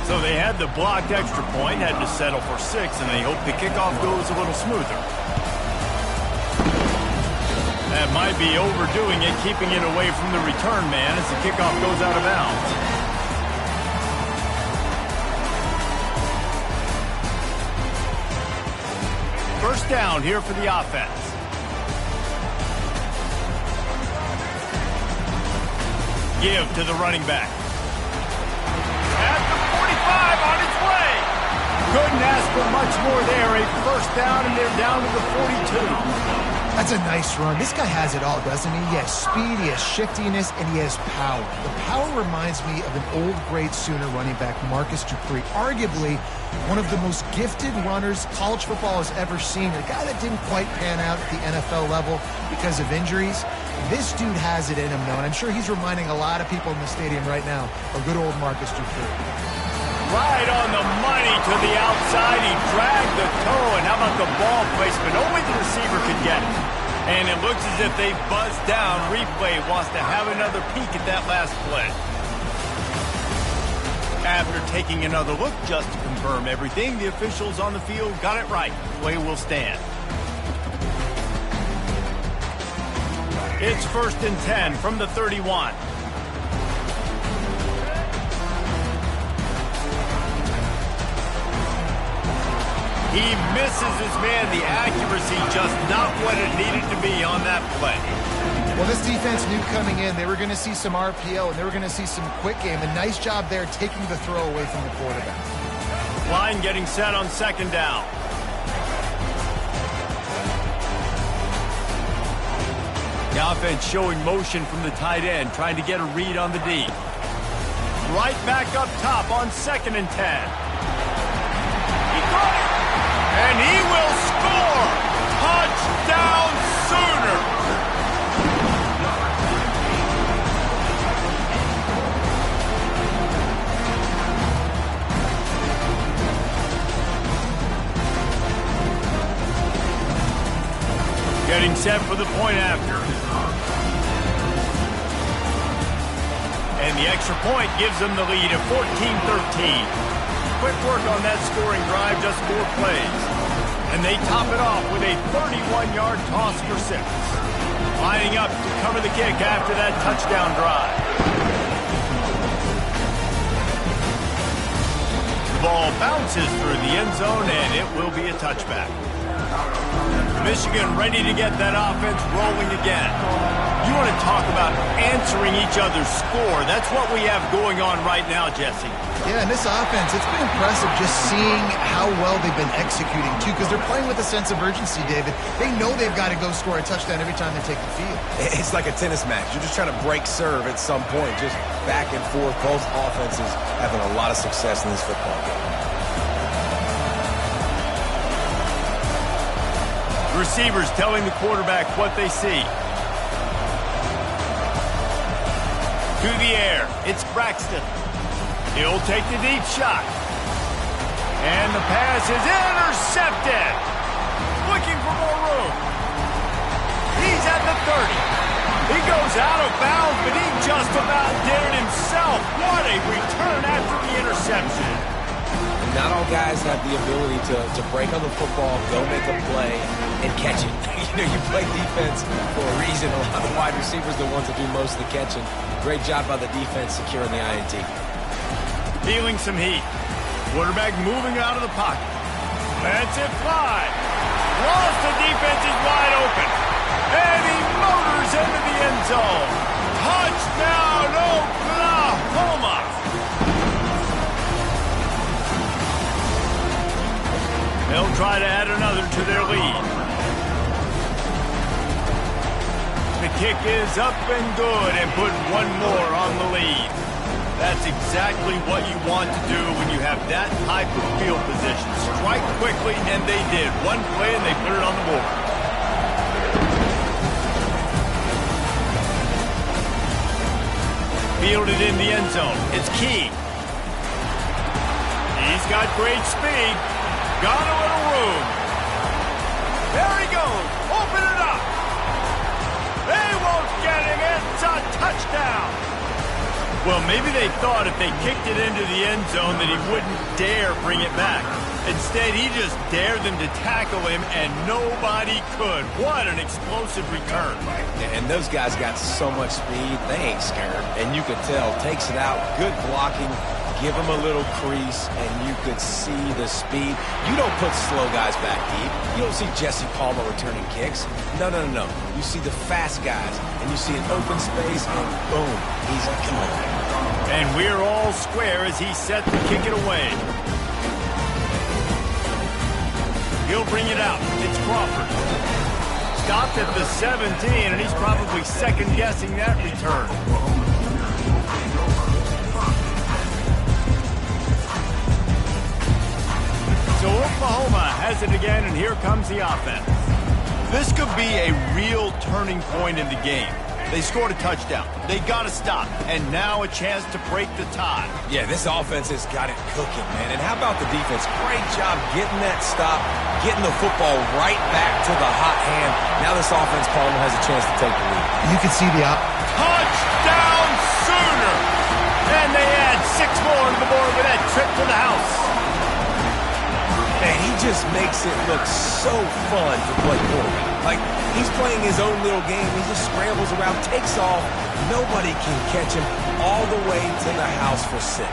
So they had the blocked extra point, had to settle for 6, and they hope the kickoff goes a little smoother. That might be overdoing it, keeping it away from the return man as the kickoff goes out of bounds. First down here for the offense. Give to the running back. At the 45 on its way. Couldn't ask for much more there. A first down, and they're down to the 42. That's a nice run. This guy has it all, doesn't he? He has speed, he has shiftiness, and he has power. The power reminds me of an old great Sooner running back, Marcus Dupree. Arguably one of the most gifted runners college football has ever seen. A guy that didn't quite pan out at the NFL level because of injuries. This dude has it in him, though, and I'm sure he's reminding a lot of people in the stadium right now of good old Marcus Dupree. Right on the money to the outside. He dragged the toe, and how about the ball placement? Only the receiver could get it. And it looks as if they buzzed down. Replay wants to have another peek at that last play. After taking another look just to confirm everything, the officials on the field got it right. Play will stand. It's 1st and 10 from the 31. He misses his man. The accuracy just not what it needed to be on that play. Well, this defense knew coming in they were going to see some RPO and they were going to see some quick game. A nice job there taking the throw away from the quarterback. Line getting set on second down. The offense showing motion from the tight end, trying to get a read on the D. Right back up top on 2nd and 10. He caught it! And he will score! Touchdown, Sooner! Getting set for the point after. And the extra point gives them the lead at 14-13. Quick work on that scoring drive, just 4 plays. And they top it off with a 31-yard toss for 6. Lining up to cover the kick after that touchdown drive. The ball bounces through the end zone, and it will be a touchback. Michigan ready to get that offense rolling again. You want to talk about answering each other's score. That's what we have going on right now, Jesse. Yeah, and this offense, it's been impressive just seeing how well they've been executing, too, because they're playing with a sense of urgency, David. They know they've got to go score a touchdown every time they take the field. It's like a tennis match. You're just trying to break serve at some point, just back and forth. Both offenses having a lot of success in this football game. Receivers telling the quarterback what they see. To the air, it's Braxton. He'll take the deep shot. And the pass is intercepted. Looking for more room. He's at the 30. He goes out of bounds, but he just about did it himself. What a return after the interception. Not all guys have the ability to break on the football, go make a play, and catch it. You play defense for a reason. A lot of wide receivers are the ones that do most of the catching. Great job by the defense securing the INT. Feeling some heat. Quarterback moving out of the pocket. Lets it fly. Lost, the defense is wide open. And he motors into the end zone. Touchdown, Oklahoma! They'll try to add another to their lead. The kick is up and good and put one more on the lead. That's exactly what you want to do when you have that type of field position. Strike quickly, and they did. One play, and they put it on the board. Fielded in the end zone. It's Key. He's got great speed. Got a little room. There he goes. Open it up. They won't get him. It's a touchdown. Well, maybe they thought if they kicked it into the end zone that he wouldn't dare bring it back. Instead, he just dared them to tackle him, and nobody could. What an explosive return. And those guys got so much speed, they ain't scared. And you could tell, takes it out, good blocking, give him a little crease, and you could see the speed. You don't put slow guys back deep. You don't see Jesse Palmer returning kicks. No. You see the fast guys, and you see an open space, and boom, he's gone. And we're all square as he's set to kick it away. He'll bring it out. It's Crawford. Stopped at the 17, and he's probably second-guessing that return. So Oklahoma has it again, and here comes the offense. This could be a real turning point in the game. They scored a touchdown. They got to stop. And now a chance to break the tie. Yeah, this offense has got it cooking, man. And how about the defense? Great job getting that stop, getting the football right back to the hot hand. Now this offense, Palmer, has a chance to take the lead. You can see the touchdown Sooner! And they add 6 more to the board with that trip to the house. Man, he just makes it look so fun to play quarterback. Like, he's playing his own little game. He just scrambles around, takes off. Nobody can catch him all the way to the house for 6.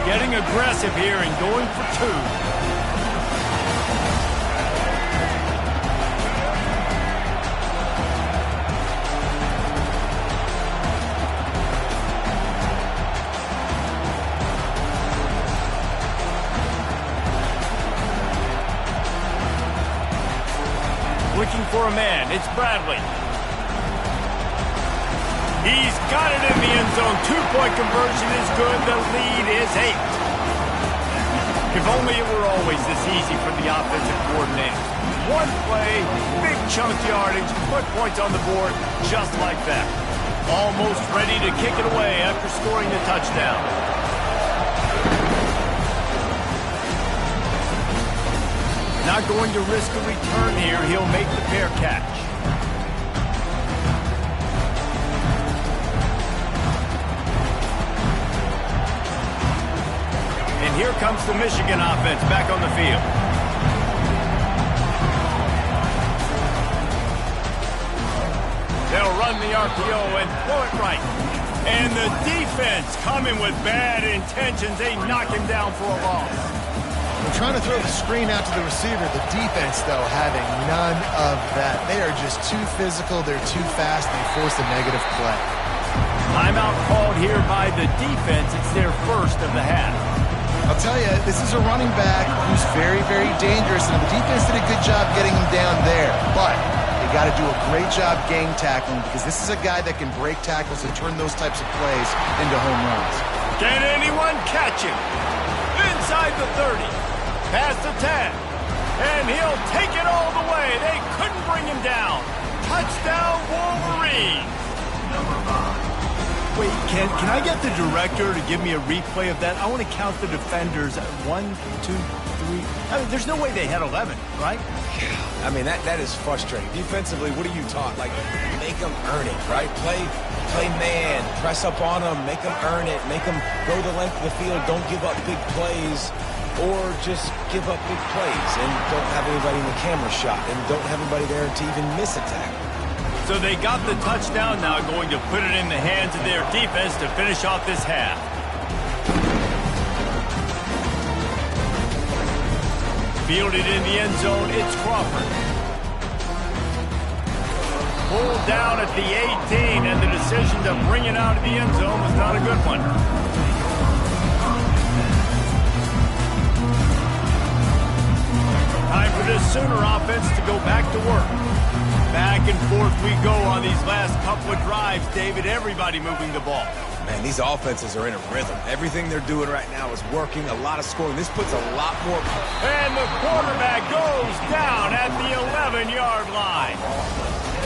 Getting aggressive here and going for 2. Looking for a man. It's Bradley. He's got it in the end zone. 2-point conversion is good. The lead is 8. If only it were always this easy for the offensive coordinators. One play, big chunk yardage, put points on the board just like that. Almost ready to kick it away after scoring the touchdown. Not going to risk a return here. He'll make the fair catch. And here comes the Michigan offense back on the field. They'll run the RPO and throw it right. And the defense coming with bad intentions. They knock him down for a loss. They're trying to throw the screen out to the receiver. The defense, though, having none of that. They are just too physical. They're too fast. They force a negative play. Timeout called here by the defense. It's their first of the half. I'll tell you, this is a running back who's very, very dangerous, and the defense did a good job getting him down there. But they got to do a great job gang tackling because this is a guy that can break tackles and turn those types of plays into home runs. Can anyone catch him? Inside the 30. Past the 10. And he'll take it all the way. They couldn't bring him down. Touchdown, Wolverine. Wait, can I get the director to give me a replay of that? I want to count the defenders. 1, 2, 3. I mean, there's no way they had 11, right? Yeah. I mean, that is frustrating. Defensively, what are you taught? Like, make them earn it, right? Play man. Press up on them. Make them earn it. Make them go the length of the field. Don't give up big plays. or just give up big plays and don't have anybody in the camera shot and don't have anybody there to even miss a tackle. So they got the touchdown, now going to put it in the hands of their defense to finish off this half. Fielded in the end zone, it's Crawford. Pulled down at the 18, and the decision to bring it out of the end zone was not a good one. Time for this Sooner offense to go back to work. Back and forth we go on these last couple of drives, David. Everybody moving the ball. Man, these offenses are in a rhythm. Everything they're doing right now is working. A lot of scoring. This puts a lot more... And the quarterback goes down at the 11-yard line.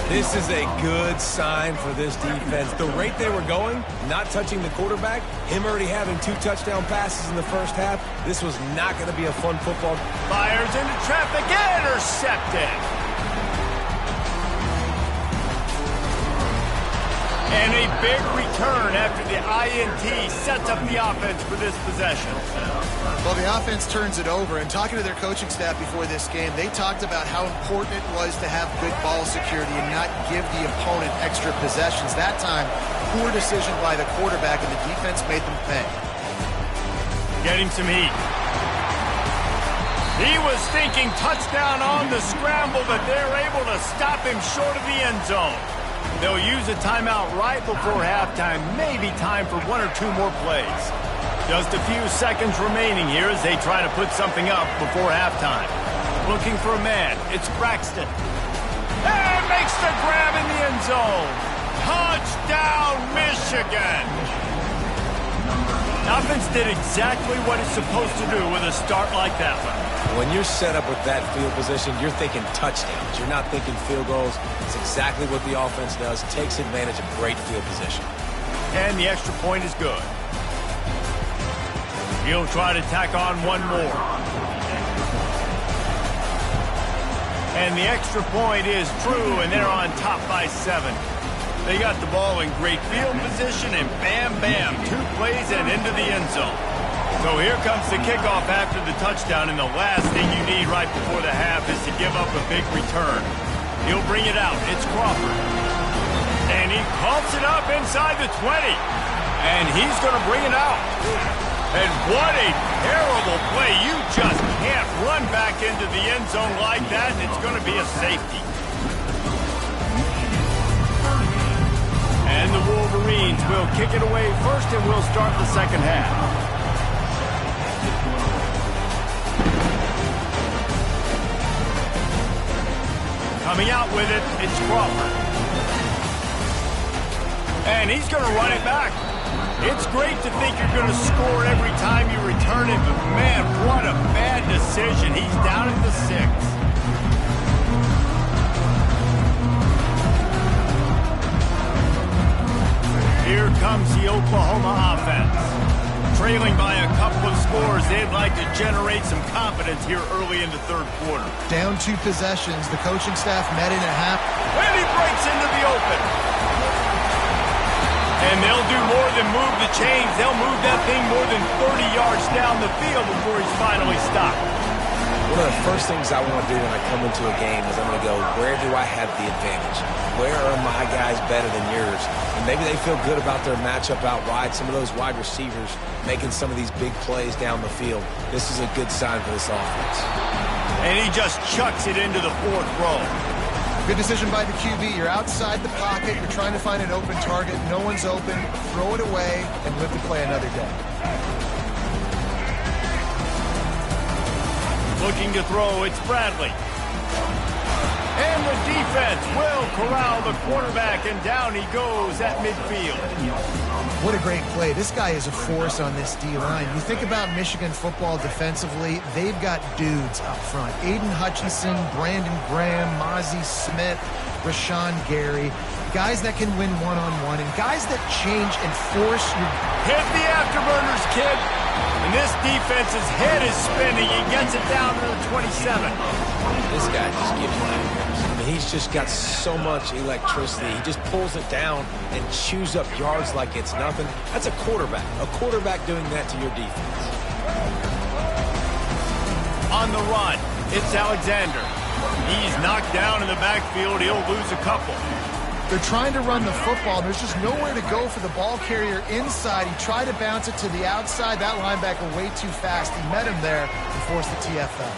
This is a good sign for this defense. The rate they were going, not touching the quarterback, him already having 2 touchdown passes in the first half, this was not going to be a fun football. Fires into traffic, intercepted. And a big return after the INT sets up the offense for this possession. Well, the offense turns it over, and talking to their coaching staff before this game, they talked about how important it was to have good ball security and not give the opponent extra possessions. That time, poor decision by the quarterback, and the defense made them pay. Getting some heat. He was thinking touchdown on the scramble, but they're able to stop him short of the end zone. They'll use a timeout right before halftime, maybe time for 1 or 2 more plays. Just a few seconds remaining here as they try to put something up before halftime. Looking for a man, it's Braxton. And makes the grab in the end zone. Touchdown, Michigan! Offense did exactly what it's supposed to do with a start like that one. When you're set up with that field position, you're thinking touchdowns. You're not thinking field goals. It's exactly what the offense does. Takes advantage of great field position. And the extra point is good. He'll try to tack on one more. And the extra point is true, and they're on top by 7. They got the ball in great field position, and bam, bam, 2 plays and into the end zone. So here comes the kickoff after the touchdown, and the last thing you need right before the half is to give up a big return. He'll bring it out. It's Crawford. And he coughs it up inside the 20. And he's going to bring it out. And what a terrible play. You just can't run back into the end zone like that, and it's going to be a safety. And the Wolverines will kick it away first, and we'll start the second half. Coming out with it, it's Crawford. And he's going to run it back. It's great to think you're going to score every time you return it, but man, what a bad decision. He's down at the 6. Here comes the Oklahoma offense. Trailing by a couple of scores, they'd like to generate some confidence here early in the third quarter. Down 2 possessions, the coaching staff met in a half. And he breaks into the open. And they'll do more than move the chains. They'll move that thing more than 30 yards down the field before he's finally stopped. One of the first things I want to do when I come into a game is I'm going to go, where do I have the advantage? Where are my guys better than yours? And maybe they feel good about their matchup out wide. Some of those wide receivers making some of these big plays down the field. This is a good sign for this offense. And he just chucks it into the 4th row. Good decision by the QB. You're outside the pocket. You're trying to find an open target. No one's open. Throw it away and live to play another day. Looking to throw, it's Bradley. And the defense will corral the quarterback, and down he goes at midfield. What a great play. This guy is a force on this D-line. You think about Michigan football defensively, they've got dudes up front. Aiden Hutchinson, Brandon Graham, Mozzie Smith, Rashawn Gary. Guys that can win one-on-one, and guys that change and force your... Hit the afterburners, kid. And this defense's head is spinning. He gets it down to the 27. This guy just gives you nightmares. I mean, he's just got so much electricity. He just pulls it down and chews up yards like it's nothing. That's a quarterback. A quarterback doing that to your defense. On the run, it's Alexander. He's knocked down in the backfield. He'll lose a couple. They're trying to run the football. There's just nowhere to go for the ball carrier inside. He tried to bounce it to the outside. That linebacker way too fast. He met him there and forced the TFL.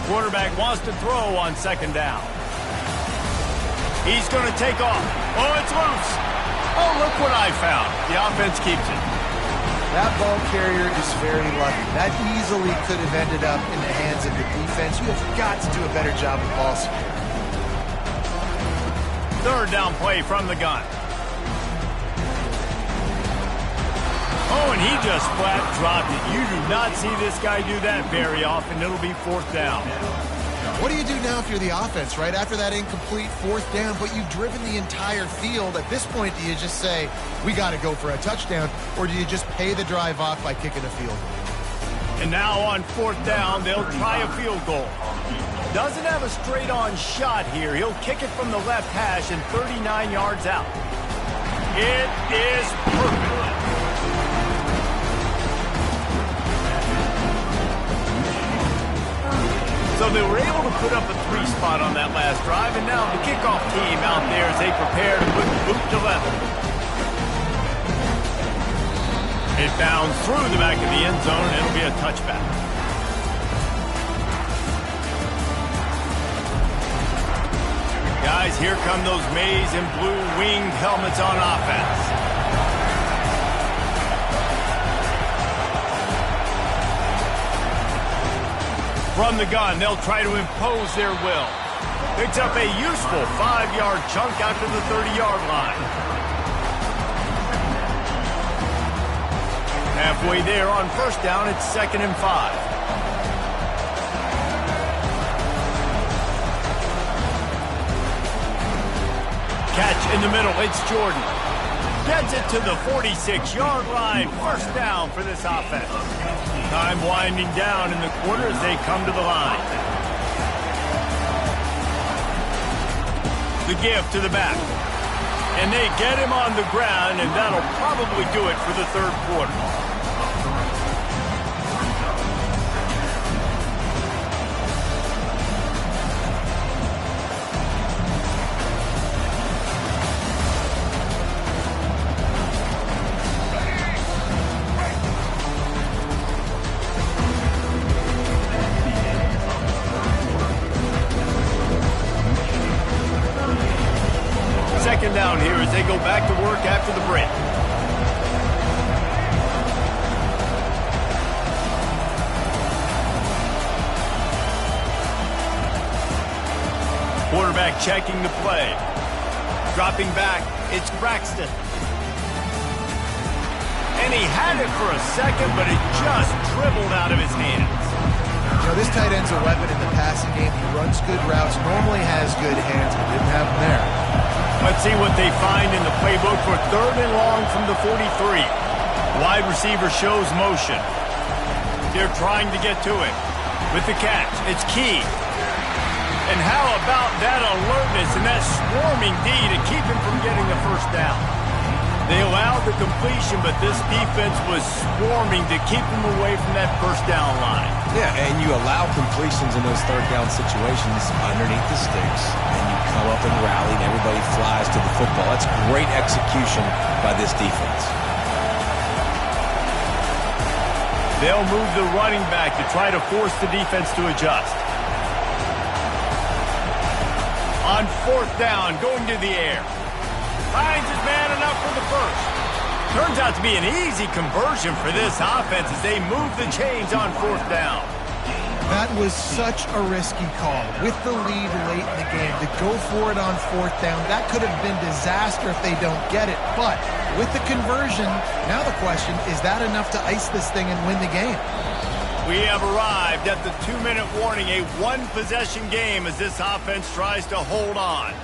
Quarterback wants to throw on second down. He's going to take off. Oh, it's loose. Oh, look what I found. The offense keeps it. That ball carrier is very lucky. That easily could have ended up in the hands of the defense. You have got to do a better job with ball security. Third down play from the gun. Oh, and he just flat dropped it. You do not see this guy do that very often. It'll be fourth down. What do you do now if you're the offense, right? After that incomplete fourth down, but you've driven the entire field. At this point, do you just say, we got to go for a touchdown, or do you just pay the drive off by kicking a field goal? And now on fourth down, they'll try a field goal. Doesn't have a straight-on shot here. He'll kick it from the left hash and 39 yards out. It is perfect. So they were able to put up a 3 spot on that last drive, and now the kickoff team out there as they prepare to put the boot to level. It bounds through the back of the end zone, and it'll be a touchback. Guys, here come those maize and blue winged helmets on offense. From the gun, they'll try to impose their will. Picks up a useful 5-yard chunk after the 30-yard line. Halfway there on first down, it's 2nd and 5. Catch in the middle, it's Jordan. Gets it to the 46-yard line. First down for this offense. Time winding down in the quarter as they come to the line. The give to the back. And they get him on the ground, and that'll probably do it for the third quarter. Second down here as they go back to work after the break. Quarterback checking the play. Dropping back, it's Braxton. And he had it for a second, but it just dribbled out of his hands. You know, this tight end's a weapon in the passing game. He runs good routes, normally has good hands, but didn't have them there. Let's see what they find in the playbook for 3rd and long from the 43. Wide receiver shows motion. They're trying to get to it. With the catch, it's Key. And how about that alertness and that swarming D to keep him from getting the first down? They allowed the completion, but this defense was swarming to keep him away from that first down line. Yeah, and you allow completions in those third down situations underneath the sticks, and you come up and rally, and everybody flies to the football. That's great execution by this defense. They'll move the running back to try to force the defense to adjust. On 4th down, going to the air. Finds his man enough for the first. Turns out to be an easy conversion for this offense as they move the chains on 4th down. That was such a risky call. With the lead late in the game, to go for it on 4th down, that could have been disaster if they don't get it. But with the conversion, now the question, is that enough to ice this thing and win the game? We have arrived at the 2-minute warning, a one-possession game as this offense tries to hold on.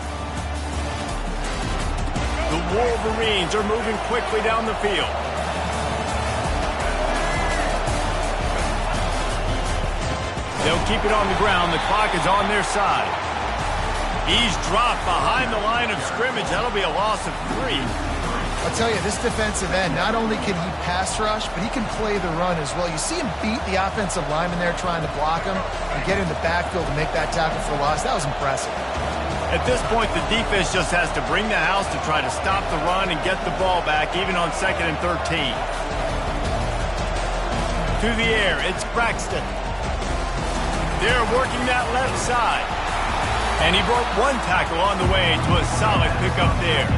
The Wolverines are moving quickly down the field. They'll keep it on the ground. The clock is on their side. He's dropped behind the line of scrimmage. That'll be a loss of 3. I'll tell you, this defensive end, not only can he pass rush, but he can play the run as well. You see him beat the offensive lineman there trying to block him and get in the backfield to make that tackle for loss. That was impressive. At this point, the defense just has to bring the house to try to stop the run and get the ball back, even on 2nd and 13. To the air, it's Braxton. They're working that left side. And he brought one tackle on the way to a solid pickup there.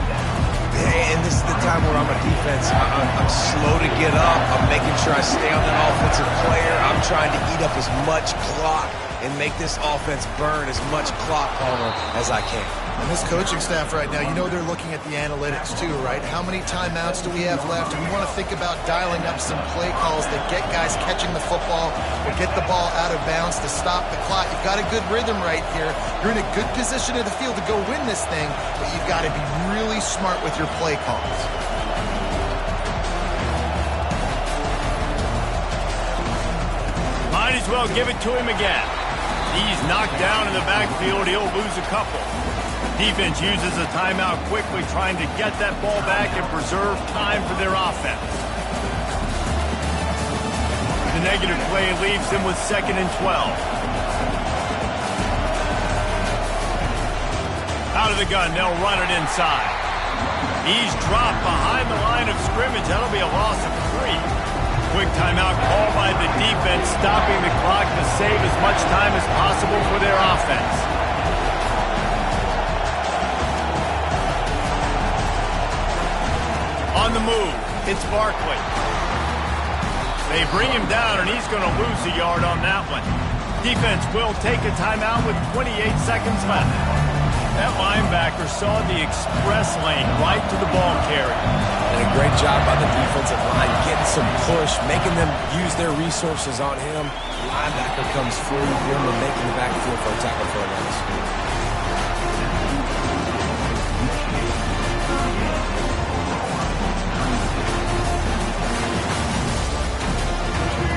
And this is the time where I'm a defense. I'm slow to get up. I'm making sure I stay on that offensive player. I'm trying to eat up as much clock and make this offense burn as much clock on them as I can. And this coaching staff right now, you know they're looking at the analytics too, right? How many timeouts do we have left? And we want to think about dialing up some play calls that get guys catching the football or get the ball out of bounds to stop the clock. You've got a good rhythm right here. You're in a good position of the field to go win this thing, but you've got to be really smart with your play calls. Might as well give it to him again. He's knocked down in the backfield. He'll lose a couple. Defense uses a timeout quickly, trying to get that ball back and preserve time for their offense. The negative play leaves them with 2nd and 12. Out of the gun, they'll run it inside. He's dropped behind the line of scrimmage. That'll be a loss of 3. Quick timeout called by the defense, stopping the clock to save as much time as possible for their offense. On the move, it's Barkley. They bring him down, and he's going to lose a yard on that one. Defense will take a timeout with 28 seconds left. That linebacker saw the express lane right to the ball carrier. And a great job by the defensive line, getting some push, making them use their resources on him. The linebacker comes free, him and making the backfield for a tackle for a loss.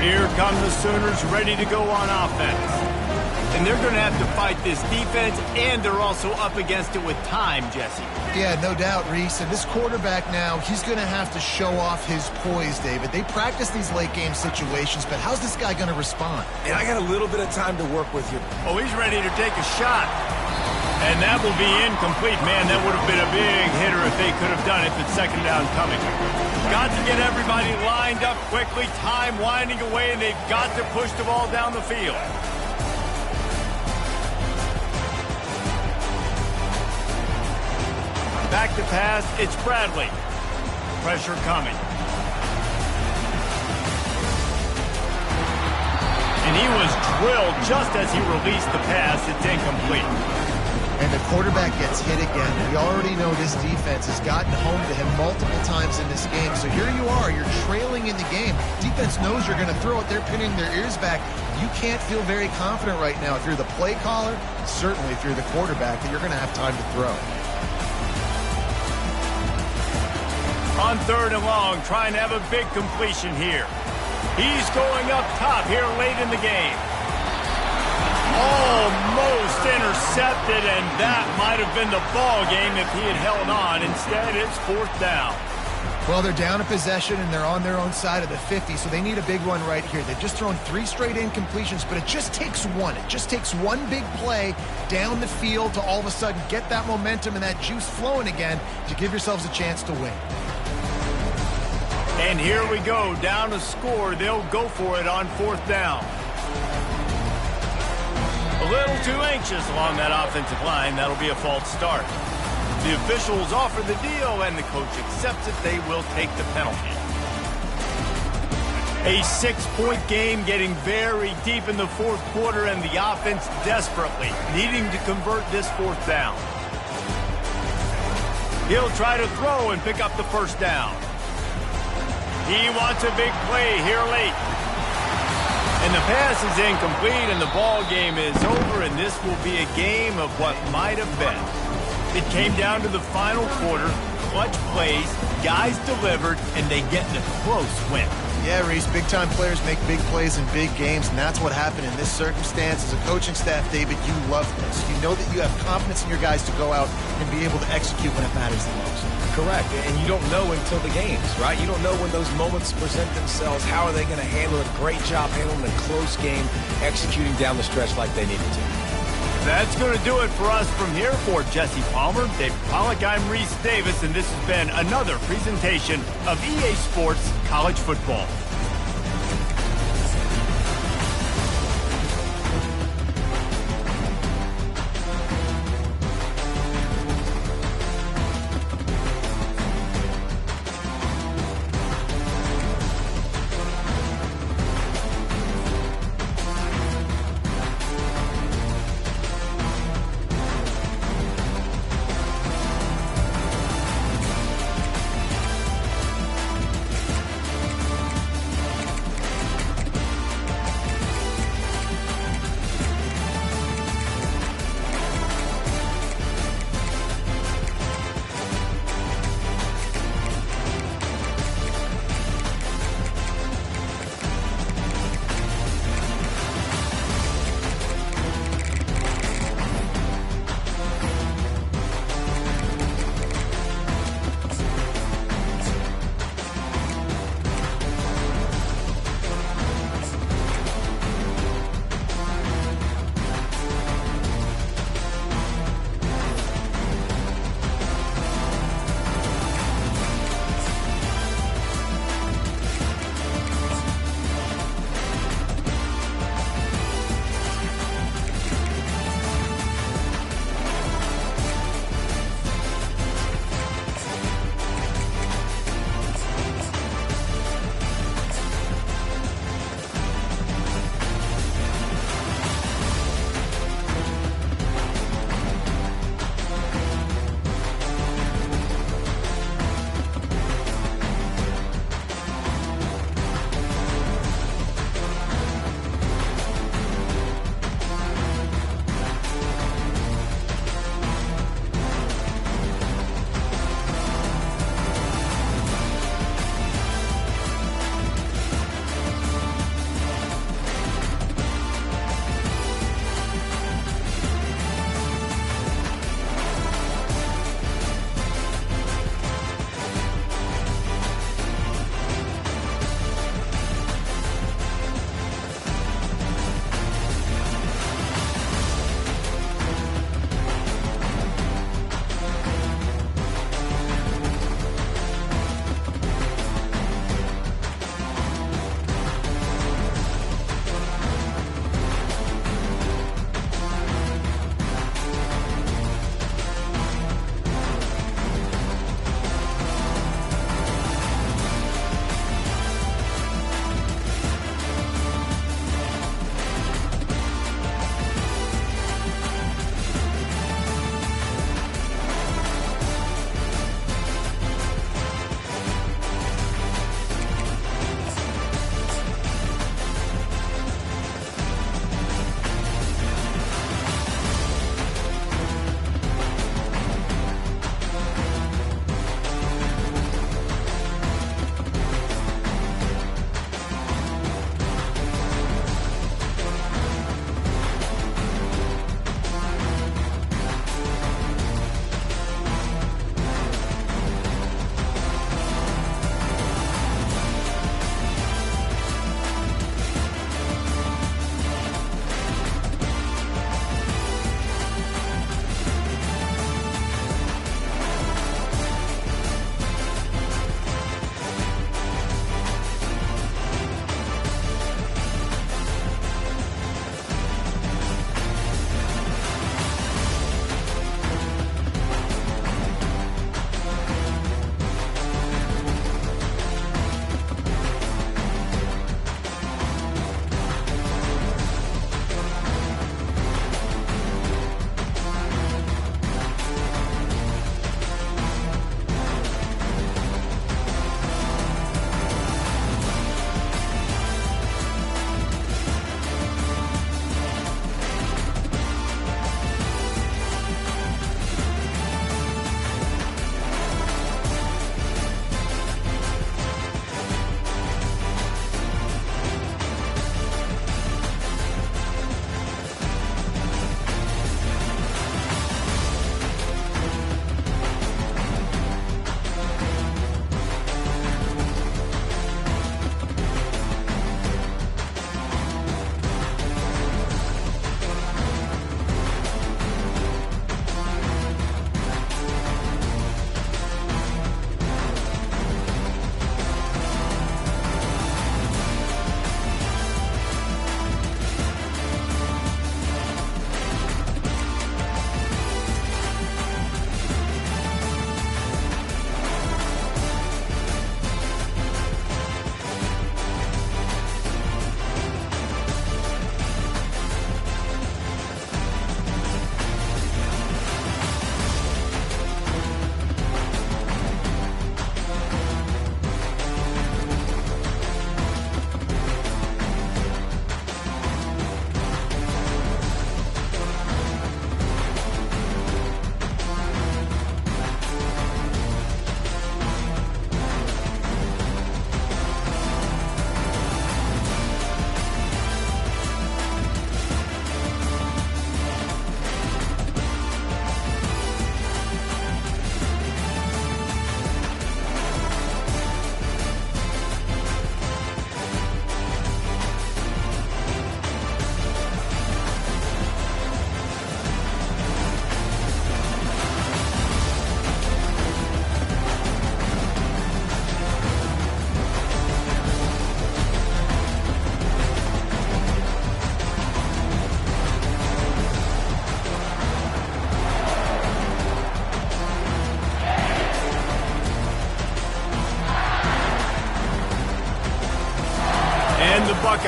Here come the Sooners ready to go on offense. And they're going to have to fight this defense, and they're also up against it with time, Jesse. Yeah, no doubt, Reese. And this quarterback now, he's going to have to show off his poise, David. They practice these late-game situations, but how's this guy going to respond? And I got a little bit of time to work with here. Oh, he's ready to take a shot. And that will be incomplete. Man, that would have been a big hitter if they could have done it, but 2nd down coming. Got to get everybody lined up quickly, time winding away, and they've got to push the ball down the field. Back to pass, it's Bradley. Pressure coming. And he was drilled just as he released the pass. It's incomplete. And the quarterback gets hit again. We already know this defense has gotten home to him multiple times in this game. So here you are, you're trailing in the game. Defense knows you're going to throw it. They're pinning their ears back. You can't feel very confident right now if you're the play caller, certainly if you're the quarterback, that you're going to have time to throw. On 3rd and long, trying to have a big completion here. He's going up top here late in the game. Almost intercepted, and that might have been the ball game if he had held on. Instead, it's 4th down. Well, they're down a possession, and they're on their own side of the 50, so they need a big one right here. They've just thrown 3 straight incompletions, but it just takes one. It just takes one big play down the field to all of a sudden get that momentum and that juice flowing again to give yourselves a chance to win. And here we go, down a score. They'll go for it on 4th down. A little too anxious along that offensive line. That'll be a false start. The officials offer the deal, and the coach accepts it. They will take the penalty. A 6-point game getting very deep in the 4th quarter, and the offense desperately needing to convert this 4th down. He'll try to throw and pick up the 1st down. He wants a big play here late. And the pass is incomplete, and the ball game is over, and this will be a game of what might have been. It came down to the final quarter. clutch plays, guys delivered, and they get the close win. Yeah, Reese, big-time players make big plays in big games, and that's what happened in this circumstance. As a coaching staff, David, you love this. You know that you have confidence in your guys to go out and be able to execute when it matters the most. Correct, and you don't know until the games, right? You don't know when those moments present themselves. How are they going to handle it? Great job handling a close game, executing down the stretch like they needed to. That's going to do it for us from here. For Jesse Palmer, Dave Pollack, I'm Reese Davis, and this has been another presentation of EA Sports College Football.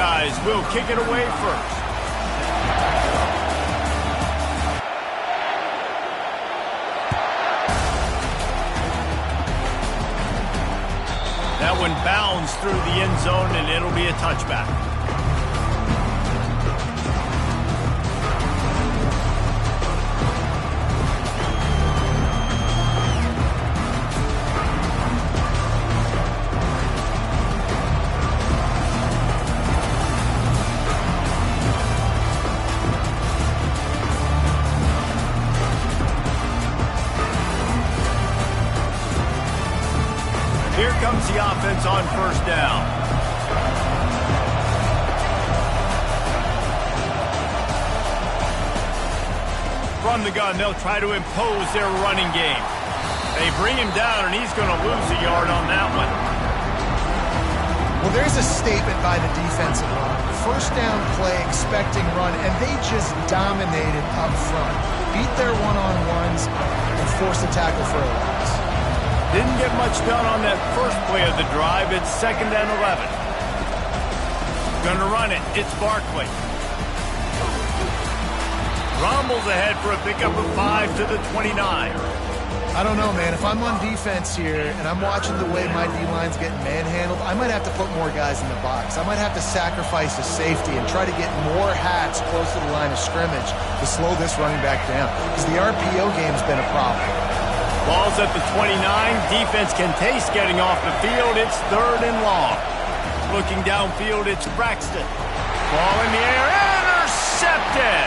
Buckeyes will kick it away first. That one bounds through the end zone, and it'll be a touchback. Here comes the offense on first down. From the gun, they'll try to impose their running game. They bring him down, and he's going to lose a yard on that one. Well, there's a statement by the defensive line. First down play, expecting run, and they just dominated up front. Beat their one-on-ones and forced a tackle for a loss. Didn't get much done on that first play of the drive. It's 2nd and 11. Gonna run it. It's Barkley. Rumbles ahead for a pickup of 5 to the 29. I don't know, man. If I'm on defense here and I'm watching the way my D-line's getting manhandled, I might have to put more guys in the box. I might have to sacrifice a safety and try to get more hats close to the line of scrimmage to slow this running back down, because the RPO game's been a problem. Ball's at the 29. Defense can taste getting off the field. It's 3rd and long. Looking downfield, it's Braxton. Ball in the air. Intercepted.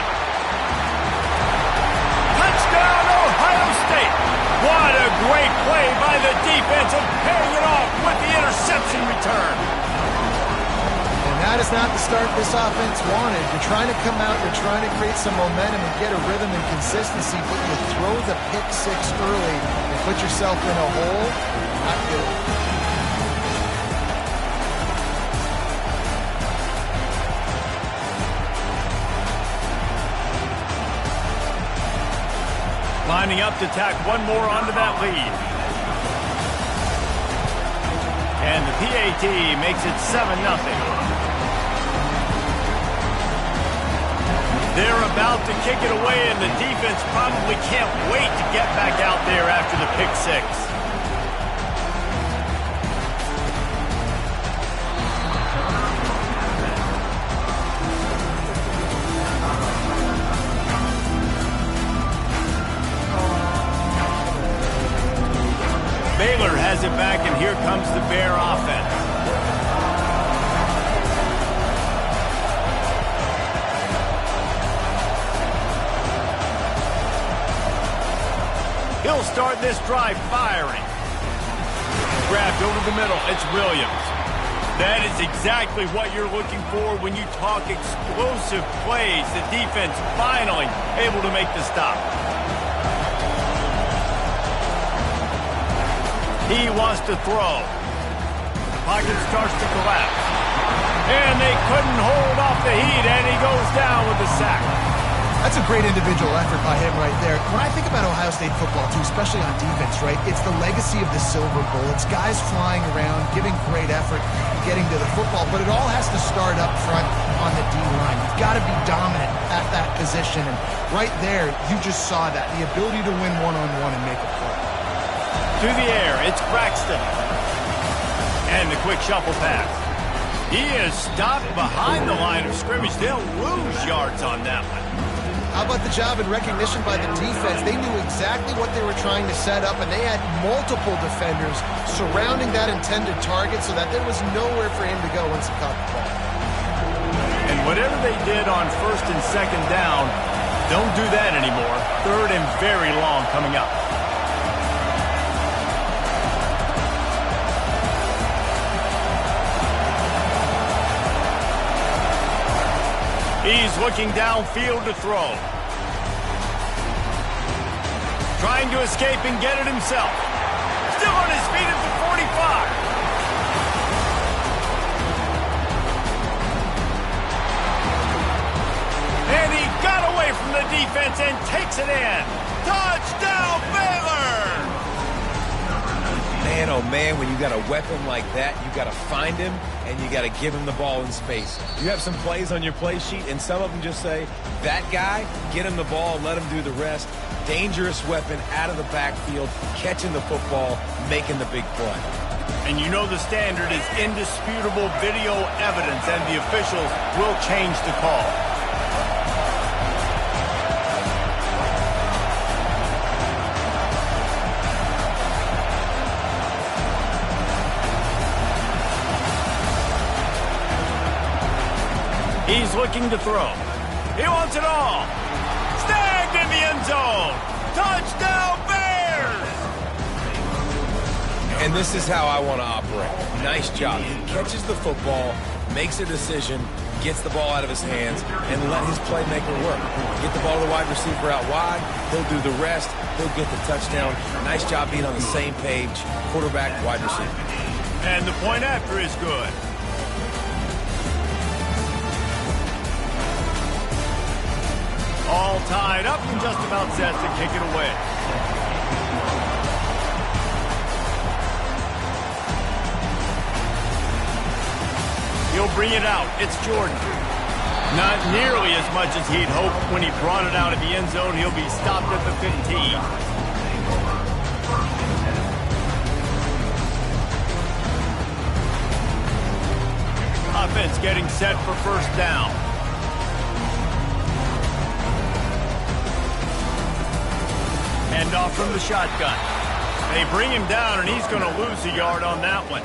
Touchdown, Ohio State. What a great play by the defense, and paying it off with the interception return. And that is not the start this offense wanted. You're trying to come out, you're trying to create some momentum and get a rhythm and consistency, but you throw the pick six early and put yourself in a hole. Not good. Lining up to tack one more onto that lead. And the PAT makes it 7-0. They're about to kick it away, and the defense probably can't wait to get back out there after the pick six. Baylor has it back, and here comes the Bear offense. He'll start this drive firing. Grabbed over the middle. It's Williams. That is exactly what you're looking for when you talk explosive plays. The defense finally able to make the stop. He wants to throw. The pocket starts to collapse. And they couldn't hold off the heat, and he goes down with the sack. That's a great individual effort by him right there. When I think about Ohio State football, too, especially on defense, right, it's the legacy of the Silver Bullets, guys flying around, giving great effort, getting to the football, but it all has to start up front on the D-line. You've got to be dominant at that position, and right there, you just saw that, the ability to win one-on-one and make a play. Through the air, it's Braxton. And the quick shuffle pass. He is stopped behind the line of scrimmage. They'll lose yards on that one. How about the job and recognition by the defense? They knew exactly what they were trying to set up, and they had multiple defenders surrounding that intended target so that there was nowhere for him to go once he caught the ball. And whatever they did on 1st and 2nd down, don't do that anymore. 3rd and very long coming up. He's looking downfield to throw. Trying to escape and get it himself. Still on his feet at the 45. And he got away from the defense and takes it in. Touchdown, Baylor! Man, oh man, when you got a weapon like that, you got to find him and you got to give him the ball in space. You have some plays on your play sheet, and some of them just say, that guy, get him the ball, let him do the rest. Dangerous weapon out of the backfield, catching the football, making the big play. And you know the standard is indisputable video evidence, and the officials will change the call. He's looking to throw. He wants it all. Snagged in the end zone. Touchdown, Bears! And this is how I want to operate. Nice job. He catches the football, makes a decision, gets the ball out of his hands, and let his playmaker work. Get the ball to the wide receiver out wide. He'll do the rest. He'll get the touchdown. Nice job being on the same page. Quarterback, wide receiver. And the point after is good. All tied up and just about set to kick it away. He'll bring it out. It's Jordan. Not nearly as much as he'd hoped when he brought it out of the end zone. He'll be stopped at the 15. Offense getting set for first down. Hand off from the shotgun. They bring him down, and he's going to lose a yard on that one.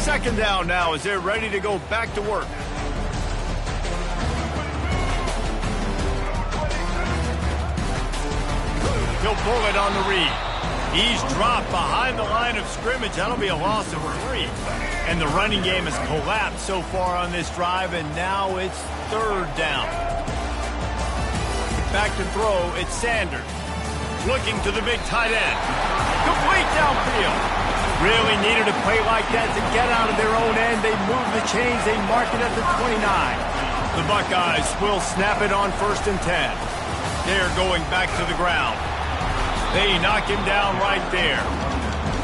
Second down now as they're ready to go back to work. He'll pull it on the read. He's dropped behind the line of scrimmage. That'll be a loss of 3. And the running game has collapsed so far on this drive, and now it's third down. Back to throw, it's Sanders. Looking to the big tight end. Complete downfield. Really needed a play like that to get out of their own end. They move the chains. They mark it at the 29. The Buckeyes will snap it on 1st and 10. They're going back to the ground. They knock him down right there.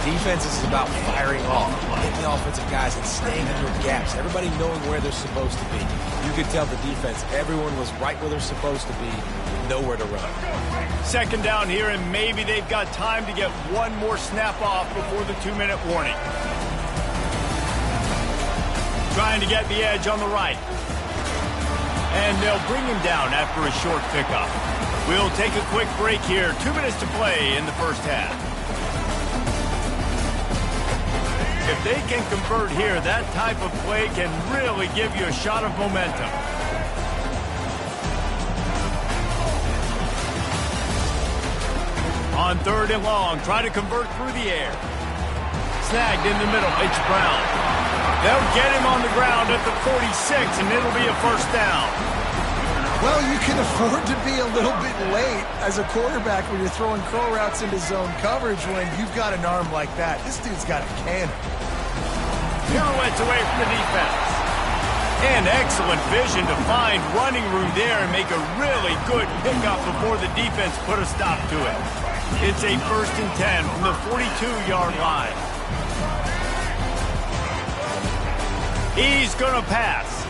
Defense is about firing off, hitting the offensive guys and staying in your gaps. Everybody knowing where they're supposed to be. You could tell the defense, everyone was right where they're supposed to be, nowhere to run. Second down here, and maybe they've got time to get one more snap off before the 2-minute warning. Trying to get the edge on the right. And they'll bring him down after a short pickup. We'll take a quick break here. 2 minutes to play in the first half. If they can convert here, that type of play can really give you a shot of momentum. On 3rd and long, try to convert through the air. Snagged in the middle, it's Brown. They'll get him on the ground at the 46, and it'll be a first down. Well, you can afford to be a little bit late as a quarterback when you're throwing crow routes into zone coverage when you've got an arm like that. This dude's got a cannon. Pirouettes away from the defense. And excellent vision to find running room there and make a really good pickup before the defense put a stop to it. It's a 1st and 10 from the 42-yard line. He's going to pass.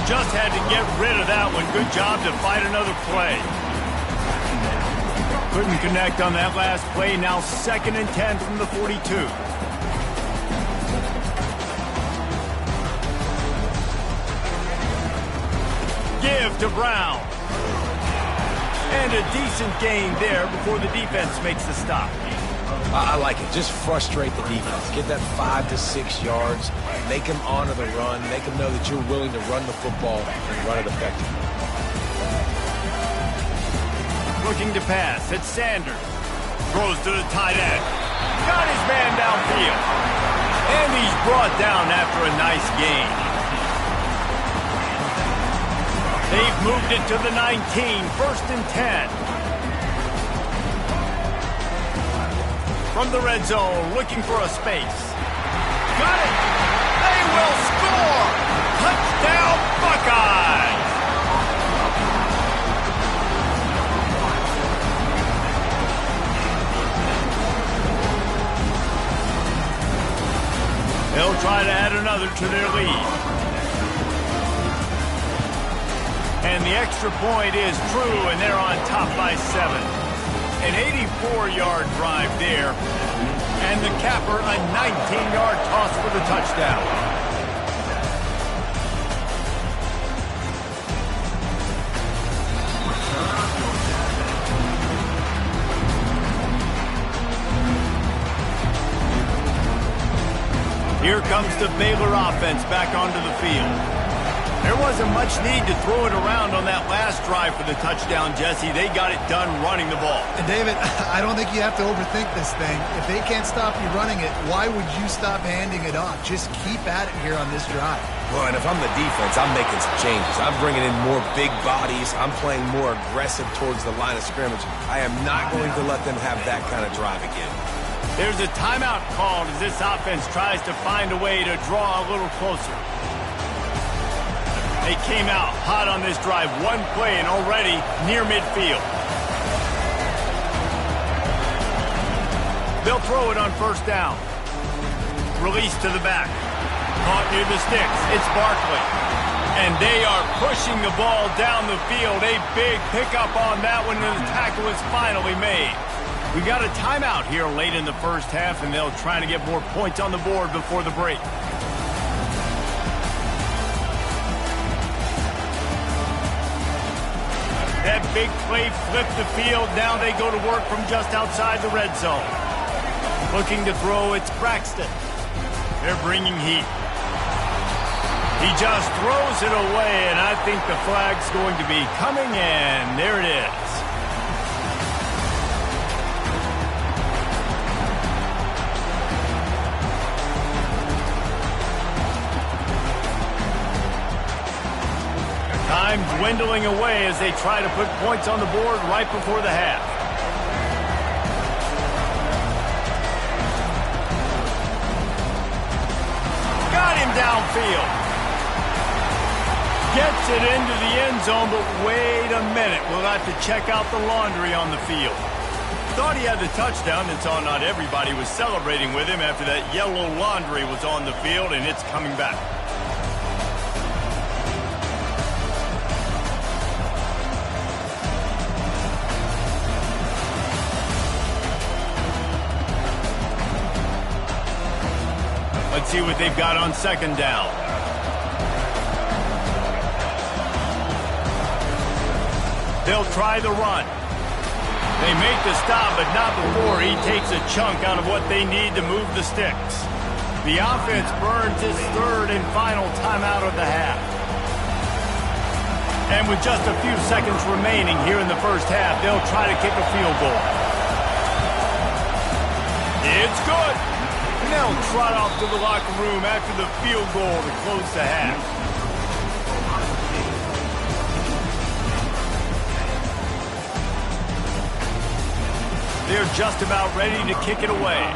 Just had to get rid of that one. Good job to fight another play. Couldn't connect on that last play. Now 2nd and 10 from the 42. Give to Brown. And a decent gain there before the defense makes the stop. I like it. Just frustrate the defense. Get that 5 to 6 yards. Make them honor the run. Make them know that you're willing to run the football and run it effectively. Looking to pass. It's Sanders. Throws to the tight end. Got his man downfield. And he's brought down after a nice gain. They've moved it to the 19, 1st and 10. From the red zone, looking for a space. Got it! They will score! Touchdown, Buckeyes! They'll try to add another to their lead. And the extra point is true, and they're on top by 7. An 84-yard drive there. And the capper, a 19-yard toss for the touchdown. Here comes the Baylor offense back onto the field. There wasn't much need to throw it around on that last drive for the touchdown, Jesse. They got it done running the ball. And David, I don't think you have to overthink this thing. If they can't stop you running it, why would you stop handing it off? Just keep at it here on this drive. Well, and if I'm the defense, I'm making some changes. I'm bringing in more big bodies. I'm playing more aggressive towards the line of scrimmage. I am not going to let them have that kind of drive again. There's a timeout called as this offense tries to find a way to draw a little closer. They came out hot on this drive. One play and already near midfield. They'll throw it on 1st down. Release to the back. Caught near the sticks. It's Barkley. And they are pushing the ball down the field. A big pickup on that one, and the tackle is finally made. We got a timeout here late in the 1st half, and they'll try to get more points on the board before the break. That big play flipped the field. Now they go to work from just outside the red zone. Looking to throw, it's Braxton. They're bringing heat. He just throws it away, and I think the flag's going to be coming in. There it is. Time dwindling away as they try to put points on the board right before the half. Got him downfield. Gets it into the end zone, but wait a minute. We'll have to check out the laundry on the field. Thought he had the touchdown and saw not everybody was celebrating with him after that yellow laundry was on the field, and it's coming back. Let's see what they've got on 2nd down. They'll try the run. They make the stop, but not before he takes a chunk out of what they need to move the sticks. The offense burns its 3rd and final timeout of the half. And with just a few seconds remaining here in the 1st half, they'll try to kick a field goal. It's good. And they'll trot off to the locker room after the field goal to close the half. They're just about ready to kick it away.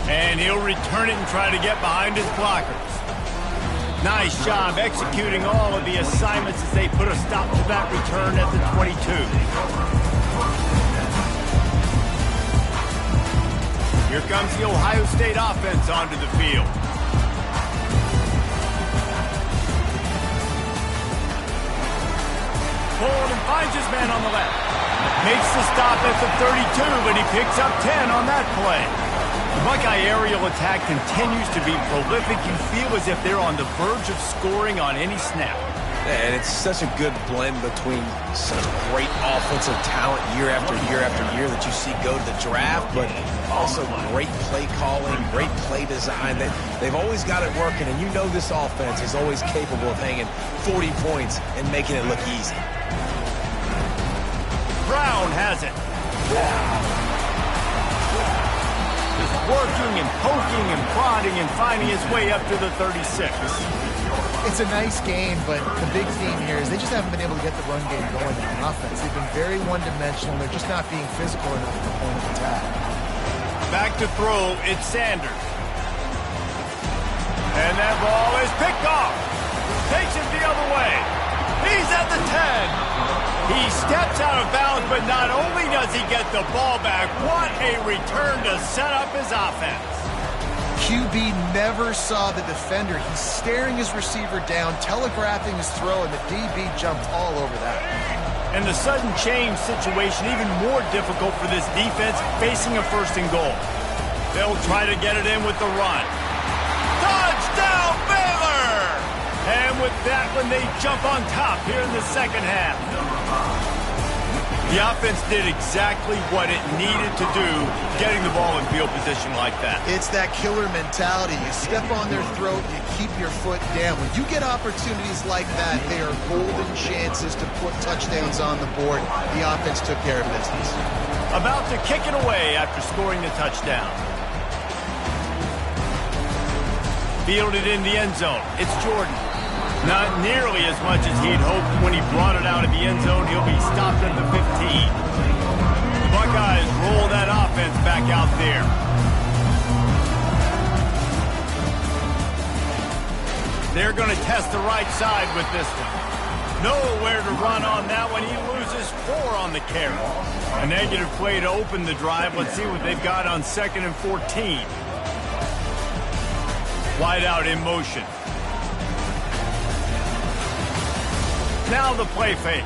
And he'll return it and try to get behind his blockers. Nice job executing all of the assignments as they put a stop to that return at the 22. Here comes the Ohio State offense onto the field. Pulling and finds his man on the left. Makes the stop at the 32, but he picks up 10 on that play. The Buckeye aerial attack continues to be prolific. You feel as if they're on the verge of scoring on any snap. And it's such a good blend between such great offensive talent year after year after year that you see go to the draft, but also great play calling, great play design. They've always got it working, and you know this offense is always capable of hanging 40 points and making it look easy. Brown has it. Just working and poking and prodding and finding his way up to the 36. It's a nice game, but the big theme here is they just haven't been able to get the run game going on offense. They've been very one-dimensional. They're just not being physical enough to opponent attack. Back to throw, it's Sanders. And that ball is picked off. Takes it the other way. He's at the 10. He steps out of bounds, but not only does he get the ball back, what a return to set up his offense. QB never saw the defender. He's staring his receiver down, telegraphing his throw, and the DB jumped all over that. And the sudden change situation even more difficult for this defense facing a first and goal. They'll try to get it in with the run. Touchdown, Baylor! And with that one, they jump on top here in the second half. The offense did exactly what it needed to do, getting the ball in field position like that. It's that killer mentality. You step on their throat, you keep your foot down. When you get opportunities like that, they are golden chances to put touchdowns on the board. The offense took care of business. About to kick it away after scoring the touchdown. Fielded in the end zone. It's Jordan. Not nearly as much as he'd hoped when he brought it out of the end zone. He'll be stopped at the 15. The Buckeyes roll that offense back out there. They're going to test the right side with this one. Nowhere to run on that one. He loses 4 on the carry. A negative play to open the drive. Let's see what they've got on 2nd and 14. Wide out in motion. Now the play fake.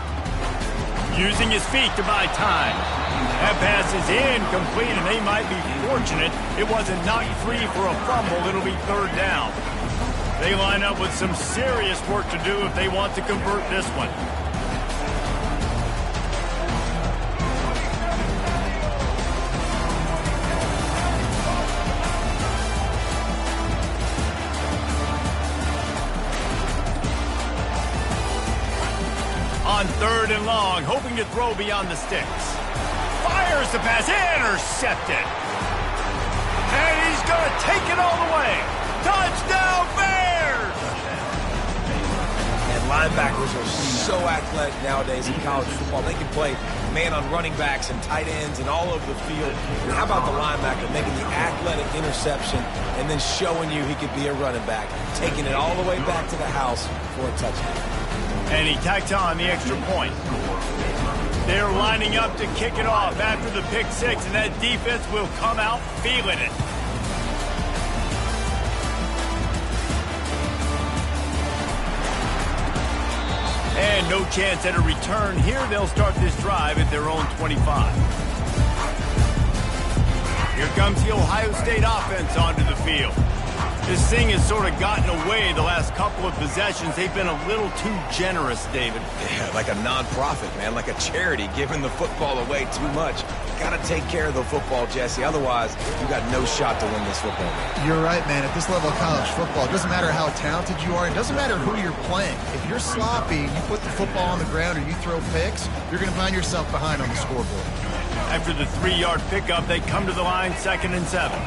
Using his feet to buy time. That pass is incomplete, and they might be fortunate it wasn't knocked free for a fumble. It'll be 3rd down. They line up with some serious work to do if they want to convert this one. On 3rd and long, hoping to throw beyond the sticks. Fires the pass, intercepted. And he's going to take it all the way. Touchdown, Bears! And linebackers are so athletic nowadays in college football. They can play man on running backs and tight ends and all over the field. And how about the linebacker making the athletic interception and then showing you he could be a running back, taking it all the way back to the house for a touchdown. And he tacked on the extra point. They're lining up to kick it off after the pick 6, and that defense will come out feeling it. And no chance at a return here. They'll start this drive at their own 25. Here comes the Ohio State offense onto the field. This thing has sort of gotten away the last couple of possessions. They've been a little too generous, David. Yeah, like a non-profit, man, like a charity, giving the football away too much. Got to take care of the football, Jesse. Otherwise, you got no shot to win this football game. You're right, man. At this level of college football, it doesn't matter how talented you are. It doesn't matter who you're playing. If you're sloppy, you put the football on the ground or you throw picks, you're going to find yourself behind on the scoreboard. After the 3-yard pickup, they come to the line 2nd and 7.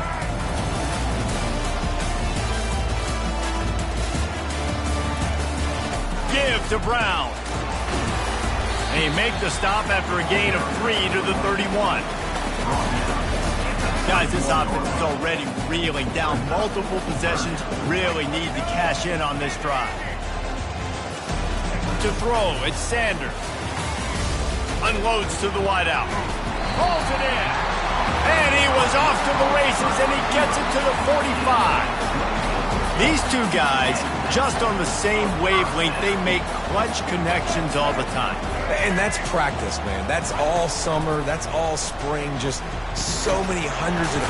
Give to Brown. And he make the stop after a gain of 3 to the 31. Guys, this offense is already reeling down multiple possessions. Really need to cash in on this drive. To throw, it's Sanders. Unloads to the wideout. Pulls it in. And he was off to the races, and he gets it to the 45. These two guys, just on the same wavelength, they make clutch connections all the time. And that's practice, man. That's all summer. That's all spring. Just so many hundreds and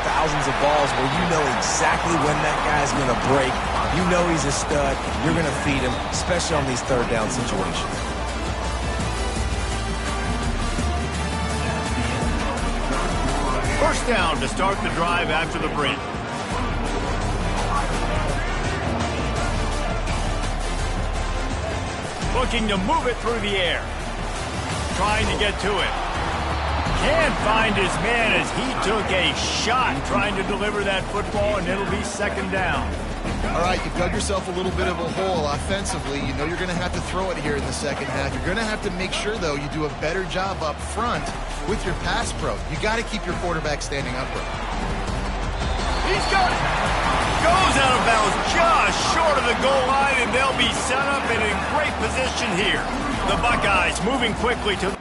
thousands of balls where you know exactly when that guy's going to break. You know he's a stud. You're going to feed him, especially on these third down situations. First down to start the drive after the break. Looking to move it through the air. Trying to get to it. Can't find his man as he took a shot trying to deliver that football, and it'll be second down. All right, you've dug yourself a little bit of a hole offensively. You know you're going to have to throw it here in the second half. You're going to have to make sure, though, you do a better job up front with your pass pro. You got to keep your quarterback standing upright. He's got it. Goes out of bounds just short of the goal line, and they'll be set up in a great position here. The Buckeyes moving quickly to...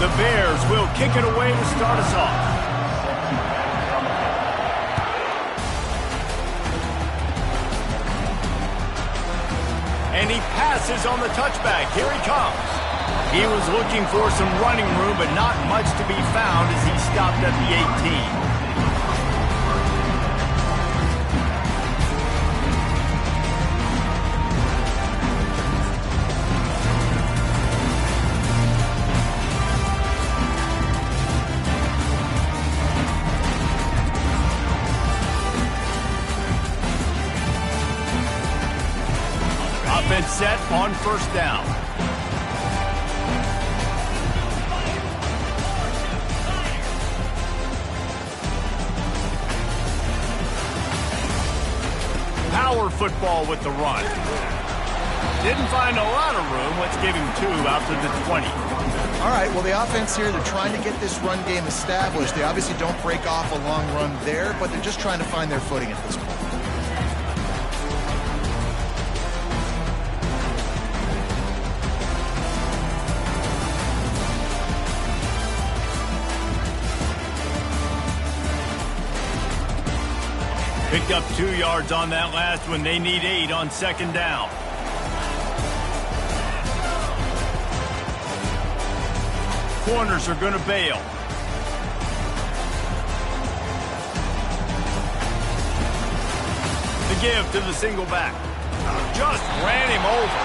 The Bears will kick it away to start us off. And he passes on the touchback. Here he comes. He was looking for some running room, but not much to be found as he stopped at the 18. Offense set on first down. Power football with the run. Didn't find a lot of room. Let's give him 2 out to the 20. All right, well, the offense here, they're trying to get this run game established. They obviously don't break off a long run there, but they're just trying to find their footing at this point. Picked up 2 yards on that last one. They need 8 on second down. Corners are going to bail. The give to the single back. Just ran him over.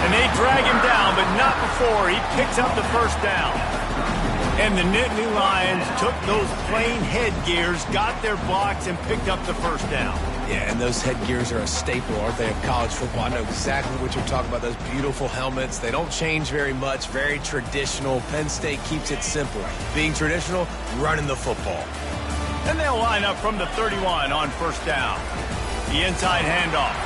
And they drag him down, but not before he picks up the first down. And the Nittany Lions took those plain headgears, got their blocks, and picked up the first down. Yeah, and those headgears are a staple, aren't they, of college football? I know exactly what you're talking about, those beautiful helmets. They don't change very much, very traditional. Penn State keeps it simple. Being traditional, running the football. And they'll line up from the 31 on first down. The inside handoff.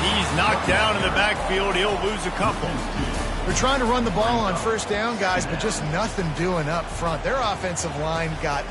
He's knocked down in the backfield. He'll lose a couple. They're trying to run the ball on first down, guys, but just nothing doing up front. Their offensive line got...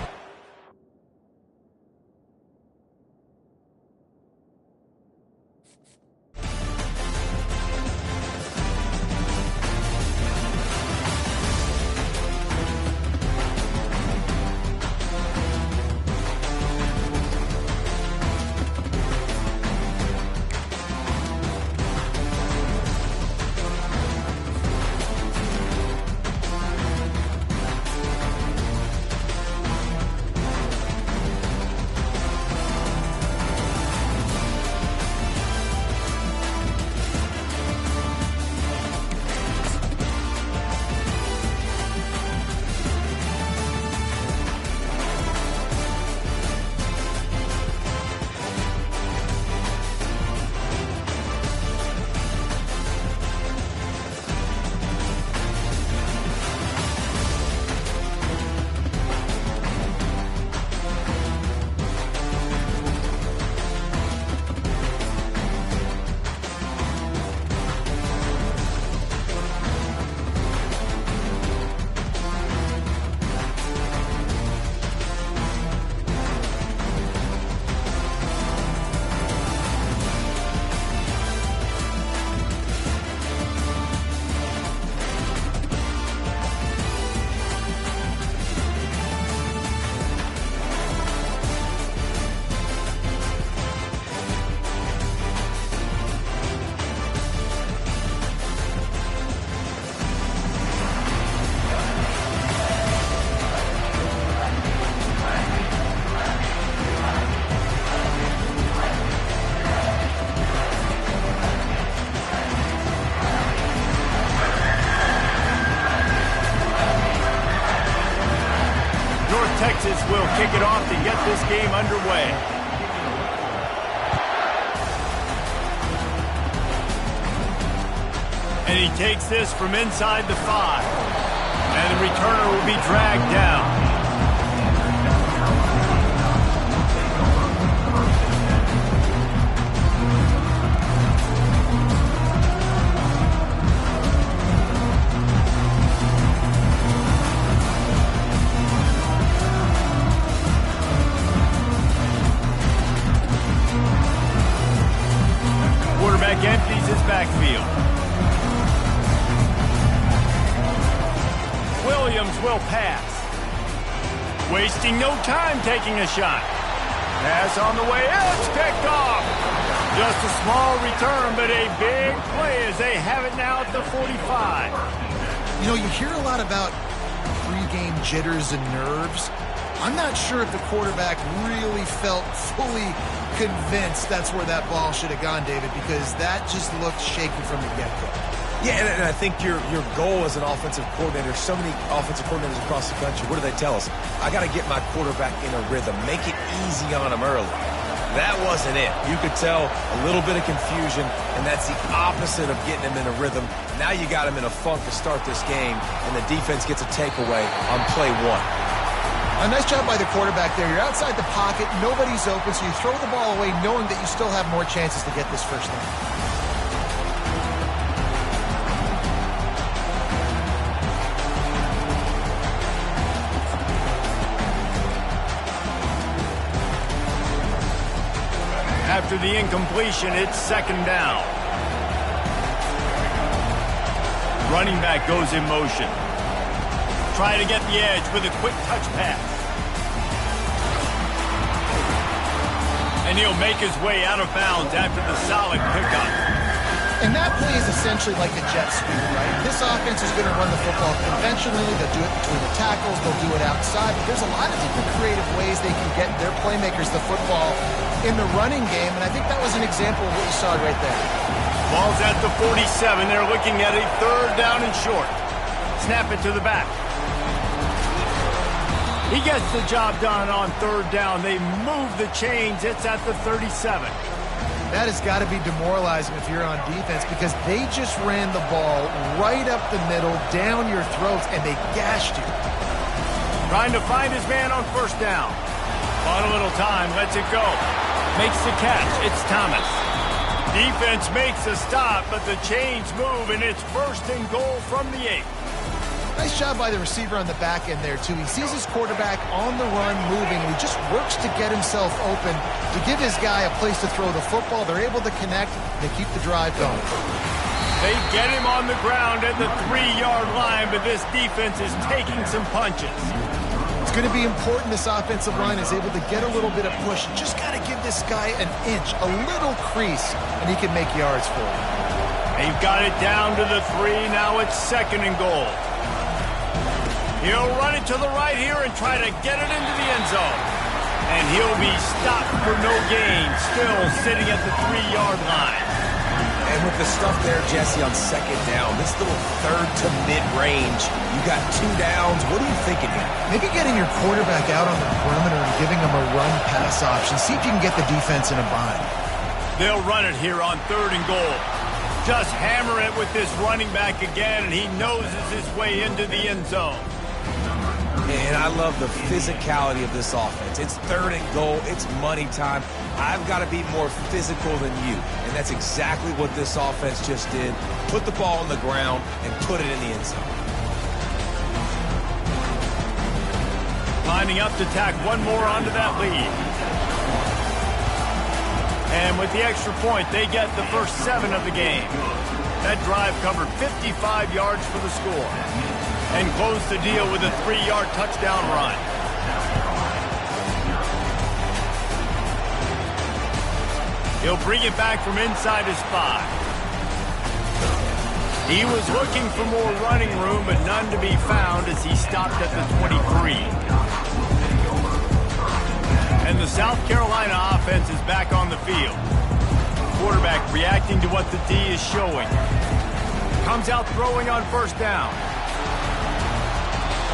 Texas will kick it off to get this game underway. And he takes this from inside the 5. And the returner will be dragged down. Empties his backfield. Williams will pass. Wasting no time taking a shot. Pass on the way, it's picked off. Just a small return, but a big play as they have it now at the 45. You know, you hear a lot about pregame jitters and nerves. I'm not sure if the quarterback really felt fully convinced that's where that ball should have gone, David, because that just looked shaky from the get-go. Yeah, and I think your goal as an offensive coordinator, so many offensive coordinators across the country, what do they tell us? I got to get my quarterback in a rhythm, make it easy on him early. That wasn't it. You could tell a little bit of confusion, and that's the opposite of getting him in a rhythm. Now you got him in a funk to start this game, and the defense gets a takeaway on play one. A nice job by the quarterback there. You're outside the pocket, nobody's open, so you throw the ball away knowing that you still have more chances to get this first down. After the incompletion, it's second down. Running back goes in motion. Try to get the edge with a quick touch pass. And he'll make his way out of bounds after the solid pickup. And that play is essentially like a jet sweep, right? This offense is going to run the football conventionally. They'll do it between the tackles. They'll do it outside. But there's a lot of different creative ways they can get their playmakers the football in the running game. And I think that was an example of what you saw right there. Ball's at the 47. They're looking at a third down and short. Snap it to the back. He gets the job done on third down. They move the chains. It's at the 37. That has got to be demoralizing if you're on defense because they just ran the ball right up the middle, down your throats, and they gashed you. Trying to find his man on first down. On a little time, lets it go. Makes the catch. It's Thomas. Defense makes a stop, but the chains move, and it's first and goal from the 8. Nice job by the receiver on the back end there, too. He sees his quarterback on the run moving, and he just works to get himself open to give his guy a place to throw the football. They're able to connect. They keep the drive going. They get him on the ground at the 3-yard line, but this defense is taking some punches. It's going to be important this offensive line is able to get a little bit of push. You just got to give this guy an inch, a little crease, and he can make yards for you. They've got it down to the 3. Now it's second and goal. He'll run it to the right here and try to get it into the end zone. And he'll be stopped for no gain, still sitting at the 3-yard line. And with the stuff there, Jesse, on second down, this little third to mid-range, you got 2 downs. What are you thinking here? Maybe getting your quarterback out on the perimeter and giving him a run-pass option. See if you can get the defense in a bind. They'll run it here on third and goal. Just hammer it with this running back again, and he noses his way into the end zone. And I love the physicality of this offense. It's third and goal. It's money time. I've got to be more physical than you. And that's exactly what this offense just did. Put the ball on the ground and put it in the end zone. Lining up to tack one more onto that lead. And with the extra point, they get the first 7 of the game. That drive covered 55 yards for the score. And closed the deal with a 3-yard touchdown run. He'll bring it back from inside his 5. He was looking for more running room, but none to be found as he stopped at the 23. And the South Carolina offense is back on the field. Quarterback reacting to what the D is showing. Comes out throwing on first down.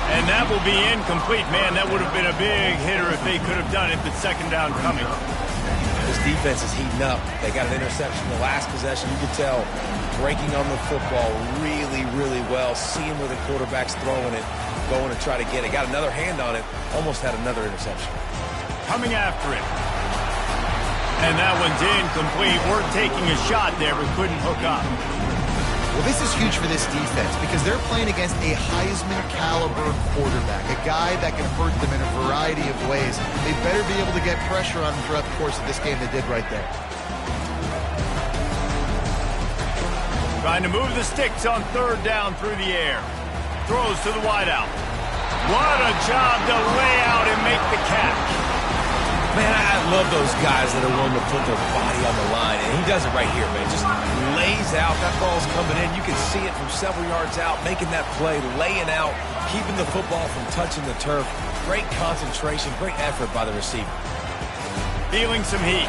And that will be incomplete. Man, that would have been a big hitter if they could have done it, but second down coming. This defense is heating up. They got an interception the last possession. You could tell breaking on the football really, really well. Seeing where the quarterback's throwing it, going to try to get it. Got another hand on it. Almost had another interception. Coming after it. And that one's incomplete. We're taking a shot there, but couldn't hook up. Well, this is huge for this defense because they're playing against a Heisman-caliber quarterback, a guy that can hurt them in a variety of ways. They better be able to get pressure on him throughout the course of this game. They did right there. Trying to move the sticks on third down through the air. throws to the wideout. What a job to lay out and make the catch. Man, I love those guys that are willing to put their body on the line, and he does it right here, man. Just lays out. That ball's coming in. You can see it from several yards out, making that play, laying out, keeping the football from touching the turf. Great concentration, great effort by the receiver. Feeling some heat.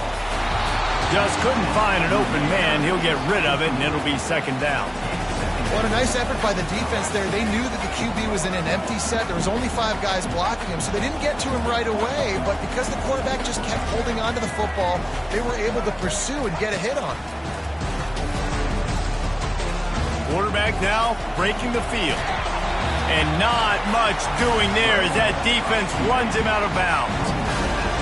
Just couldn't find an open man. He'll get rid of it, and it'll be second down. What a nice effort by the defense there. They knew that the QB was in an empty set. There was only 5 guys blocking him, so they didn't get to him right away. But because the quarterback just kept holding on to the football, they were able to pursue and get a hit on him. Quarterback now breaking the field. And not much doing there as that defense runs him out of bounds.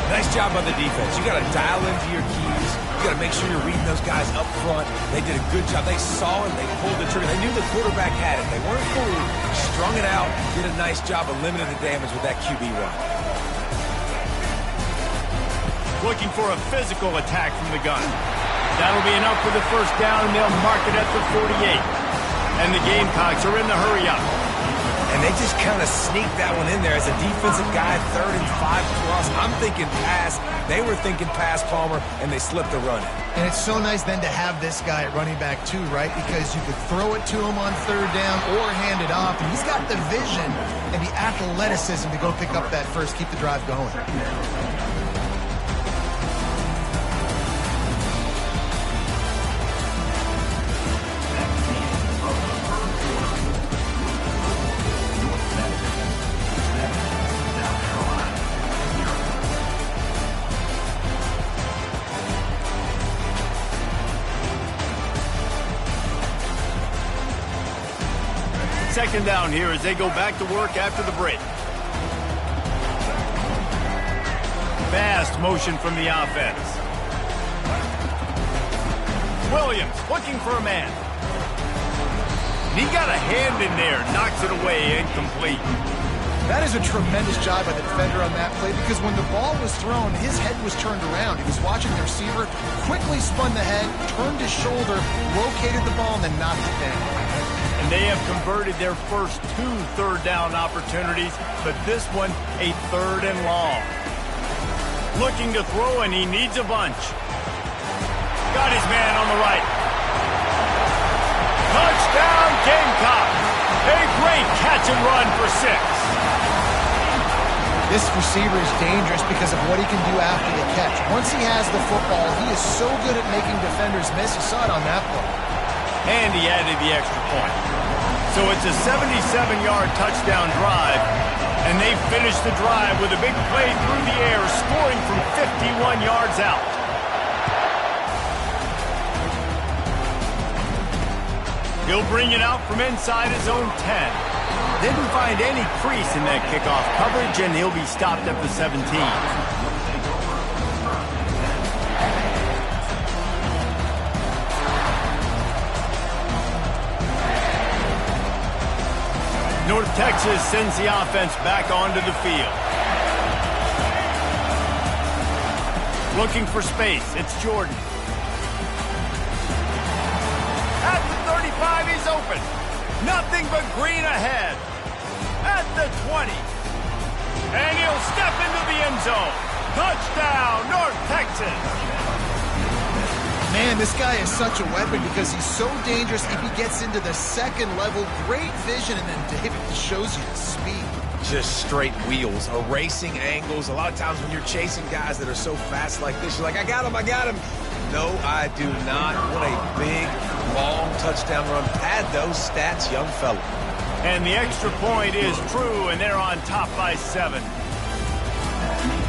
Nice job by the defense. You got to dial into your keys. You got to make sure you're reading those guys up front. They did a good job. They saw it. They pulled the trigger. They knew the quarterback had it. They weren't fooled. Strung it out. Did a nice job of limiting the damage with that QB run. Looking for a physical attack from the gun. That'll be enough for the first down, and they'll mark it at the 48. And the Gamecocks are in the hurry up. And they just kind of sneaked that one in there as a defensive guy, 3rd and 5 plus. I'm thinking pass. They were thinking pass, Palmer, and they slipped the run. And it's so nice then to have this guy at running back too, right? Because you could throw it to him on 3rd down or hand it off. And he's got the vision and the athleticism to go pick up that first, keep the drive going. Second down here as they go back to work after the break. Fast motion from the offense. Williams looking for a man. He got a hand in there, knocks it away, incomplete. That is a tremendous job by the defender on that play because when the ball was thrown, his head was turned around. He was watching the receiver, quickly spun the head, turned his shoulder, located the ball, and then knocked it down. And they have converted their first 2 third down opportunities, but this one a 3rd and long. Looking to throw, and he needs a bunch. Got his man on the right. Touchdown, Gamecock. A great catch and run for 6. This receiver is dangerous because of what he can do after the catch. Once he has the football, he is so good at making defenders miss. You saw it on that play. And he added the extra point. So it's a 77-yard touchdown drive, and they finished the drive with a big play through the air, scoring from 51 yards out. He'll bring it out from inside his own 10. Didn't find any crease in that kickoff coverage, and he'll be stopped at the 17. North Texas sends the offense back onto the field. Looking for space, it's Jordan. At the 35, he's open. Nothing but green ahead. At the 20. And he'll step into the end zone. Touchdown, North Texas. Man, this guy is such a weapon because he's so dangerous if he gets into the second level. Great vision, and then David shows you the speed. Just straight wheels, erasing angles. A lot of times when you're chasing guys that are so fast like this, you're like, I got him, I got him. No, I do not. What a big, long touchdown run. Pad those stats, young fella. And the extra point is true, and they're on top by 7.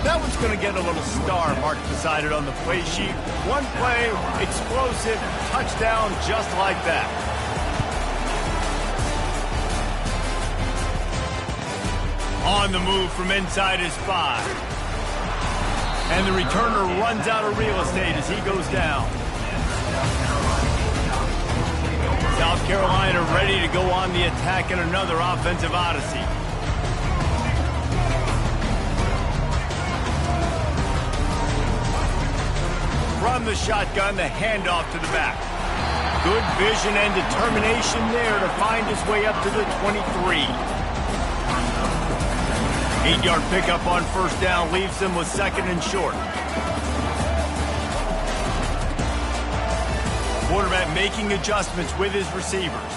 That one's going to get a little star marked beside it on the play sheet. One play, explosive, touchdown just like that. On the move from inside his 5. And the returner runs out of real estate as he goes down. South Carolina ready to go on the attack in another offensive odyssey. From the shotgun, the handoff to the back. Good vision and determination there to find his way up to the 23. 8-yard pickup on first down leaves them with second and short. Quarterback making adjustments with his receivers.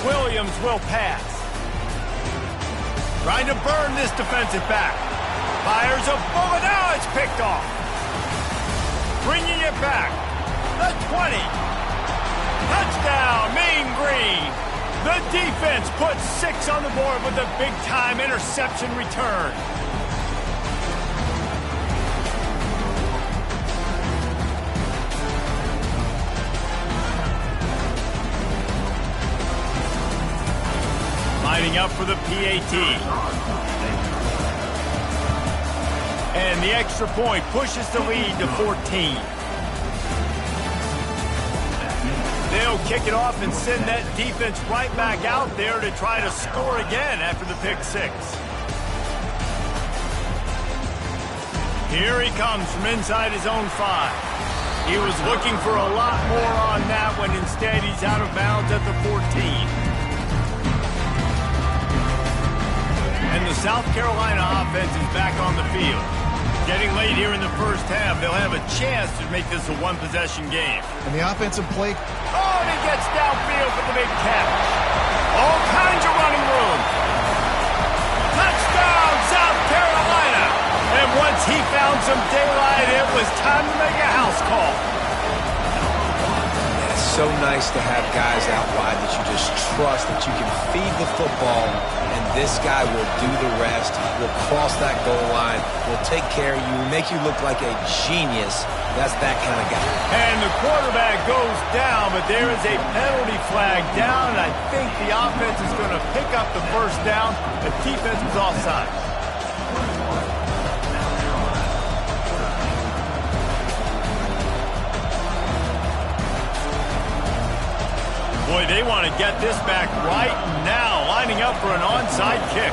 Williams will pass. Trying to burn this defensive back. Fires a bullet. Now it's picked off. Bringing it back. The 20. Touchdown, Mean Green. The defense puts 6 on the board with a big-time interception return. Lining up for the PAT. And the extra point pushes the lead to 14. They'll kick it off and send that defense right back out there to try to score again after the pick 6. Here he comes from inside his own 5. He was looking for a lot more on that one. Instead, he's out of bounds at the 14. And the South Carolina offense is back on the field. Getting late here in the first half, they'll have a chance to make this a one-possession game. And the offensive play. Oh, and he gets downfield for the big catch. All kinds of running room. Touchdown, South Carolina. And once he found some daylight, it was time to make a house call. It's so nice to have guys out wide that you just trust that you can feed the football, and this guy will do the rest. Will cross that goal line, will take care of you, make you look like a genius. That's that kind of guy. And the quarterback goes down, but there is a penalty flag down, and I think the offense is going to pick up the first down. The defense was offside. Boy, they want to get this back right now, lining up for an onside kick.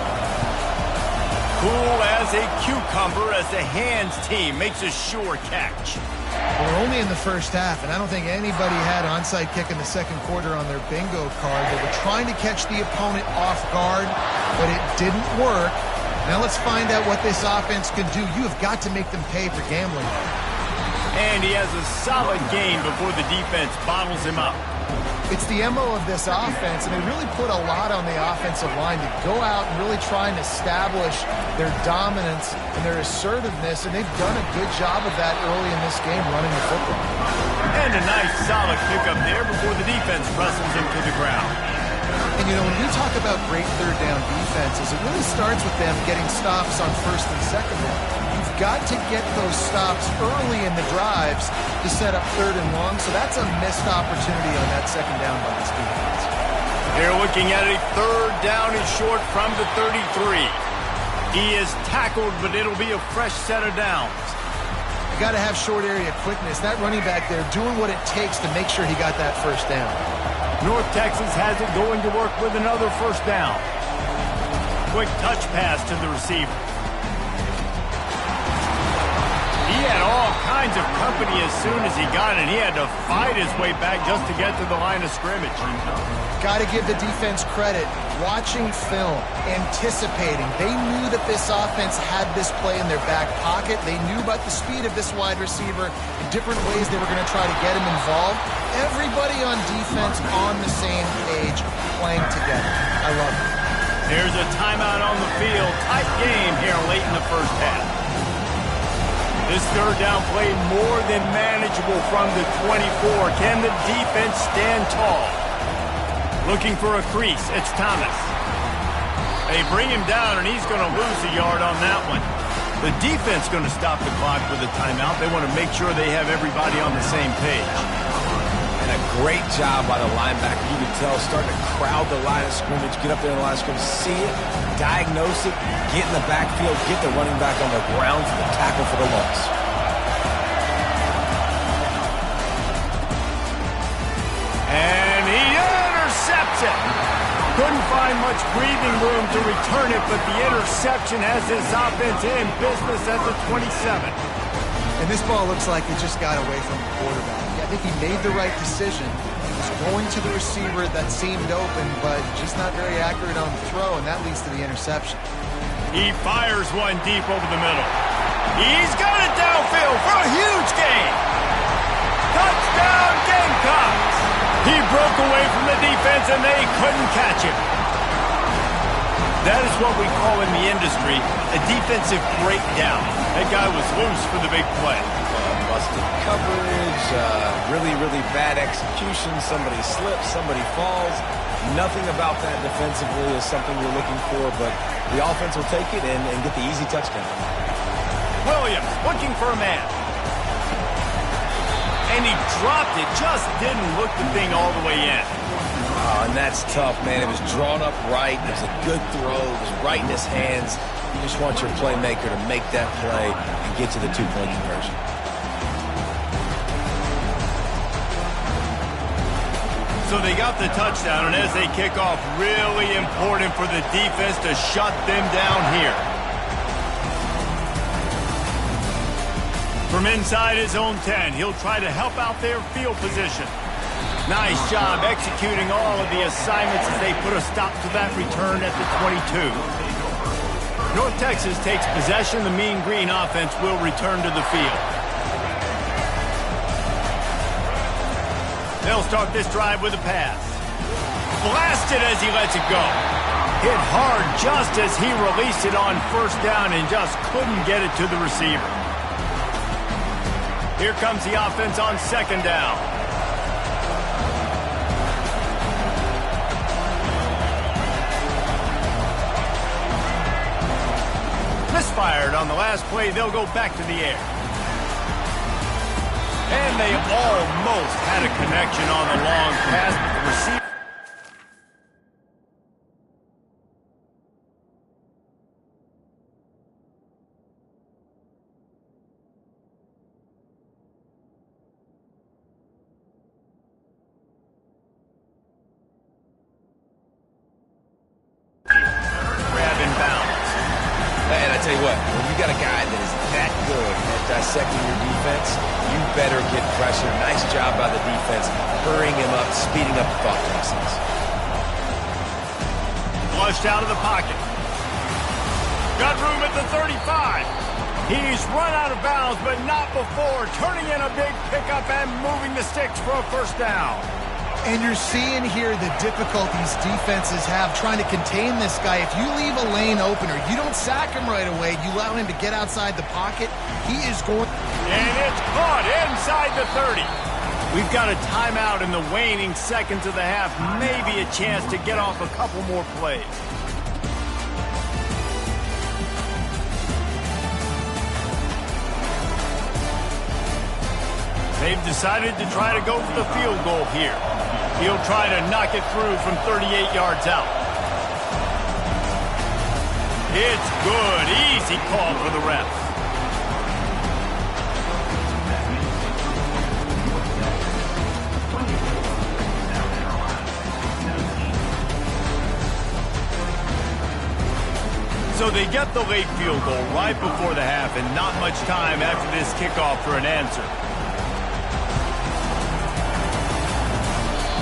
Cool as a cucumber as the hands team makes a sure catch. Well, we're only in the first half, and I don't think anybody had onside kick in the second quarter on their bingo card. They were trying to catch the opponent off guard, but it didn't work. Now let's find out what this offense can do. You have got to make them pay for gambling. And he has a solid game before the defense bottles him up. It's the MO of this offense, and they really put a lot on the offensive line to go out and really try and establish their dominance and their assertiveness, and they've done a good job of that early in this game running the football. And a nice solid pickup there before the defense wrestles him to the ground. And, you know, when we talk about great third down defenses, it really starts with them getting stops on first and second down. You've got to get those stops early in the drives to set up third and long, so that's a missed opportunity on that second down by this defense. They're looking at a third down and short from the 33. He is tackled, but it'll be a fresh set of downs. You got to have short area quickness. That running back there doing what it takes to make sure he got that first down. North Texas has it going to work with another first down. Quick touch pass to the receiver. He had all kinds of company as soon as he got it. He had to fight his way back just to get to the line of scrimmage. Got to give the defense credit. Watching film, anticipating. They knew that this offense had this play in their back pocket. They knew about the speed of this wide receiver and different ways they were going to try to get him involved. Everybody on defense on the same page, playing together. I love it. There's a timeout on the field. Tight game here late in the first half. This third down play more than manageable from the 24. Can the defense stand tall? Looking for a crease. It's Thomas. They bring him down, and he's going to lose a yard on that one. The defense going to stop the clock with a timeout. They want to make sure they have everybody on the same page. And a great job by the linebacker. You can tell, starting to crowd the line of scrimmage, get up there in the line of scrimmage, see it, diagnose it, get in the backfield, get the running back on the ground for the tackle for the loss. And he intercepts it. Couldn't find much breathing room to return it, but the interception has this offense in business at the 27. And this ball looks like it just got away from the quarterback. I think he made the right decision. He was going to the receiver that seemed open, but just not very accurate on the throw, and that leads to the interception. He fires one deep over the middle. He's got it downfield for a huge gain. Touchdown, Gamecocks! He broke away from the defense, and they couldn't catch him. That is what we call in the industry a defensive breakdown. That guy was loose for the big play. Busted coverage, really, really bad execution. Somebody slips, somebody falls. Nothing about that defensively is something we're looking for, but the offense will take it and get the easy touchdown. Williams looking for a man. And he dropped it, just didn't look the thing all the way in. Oh, and that's tough, man. It was drawn up right. It was a good throw. It was right in his hands. You just want your playmaker to make that play and get to the two-point conversion. So they got the touchdown, and as they kick off, really important for the defense to shut them down here. From inside his own 10, he'll try to help out their field position. Nice job executing all of the assignments as they put a stop to that return at the 22. North Texas takes possession. The Mean Green offense will return to the field. They'll start this drive with a pass. Blasted as he lets it go. Hit hard just as he released it on first down and just couldn't get it to the receiver. Here comes the offense on second down. Misfired on the last play. They'll go back to the air. And they almost had a connection on the long pass. The receiver. Tell you what, when you got a guy that is that good at dissecting your defense, you better get pressure. Nice job by the defense, hurrying him up, speeding up the thought process. Flushed out of the pocket. Got room at the 35. He's run out of bounds, but not before turning in a big pickup and moving the sticks for a first down. And you're seeing here the difficulties defenses have trying to contain this guy. If you leave a lane open or you don't sack him right away, you allow him to get outside the pocket, he is going... And it's caught inside the 30. We've got a timeout in the waning seconds of the half. Maybe a chance to get off a couple more plays. They've decided to try to go for the field goal here. He'll try to knock it through from 38 yards out. It's good. Easy call for the ref. So they get the late field goal right before the half and not much time after this kickoff for an answer.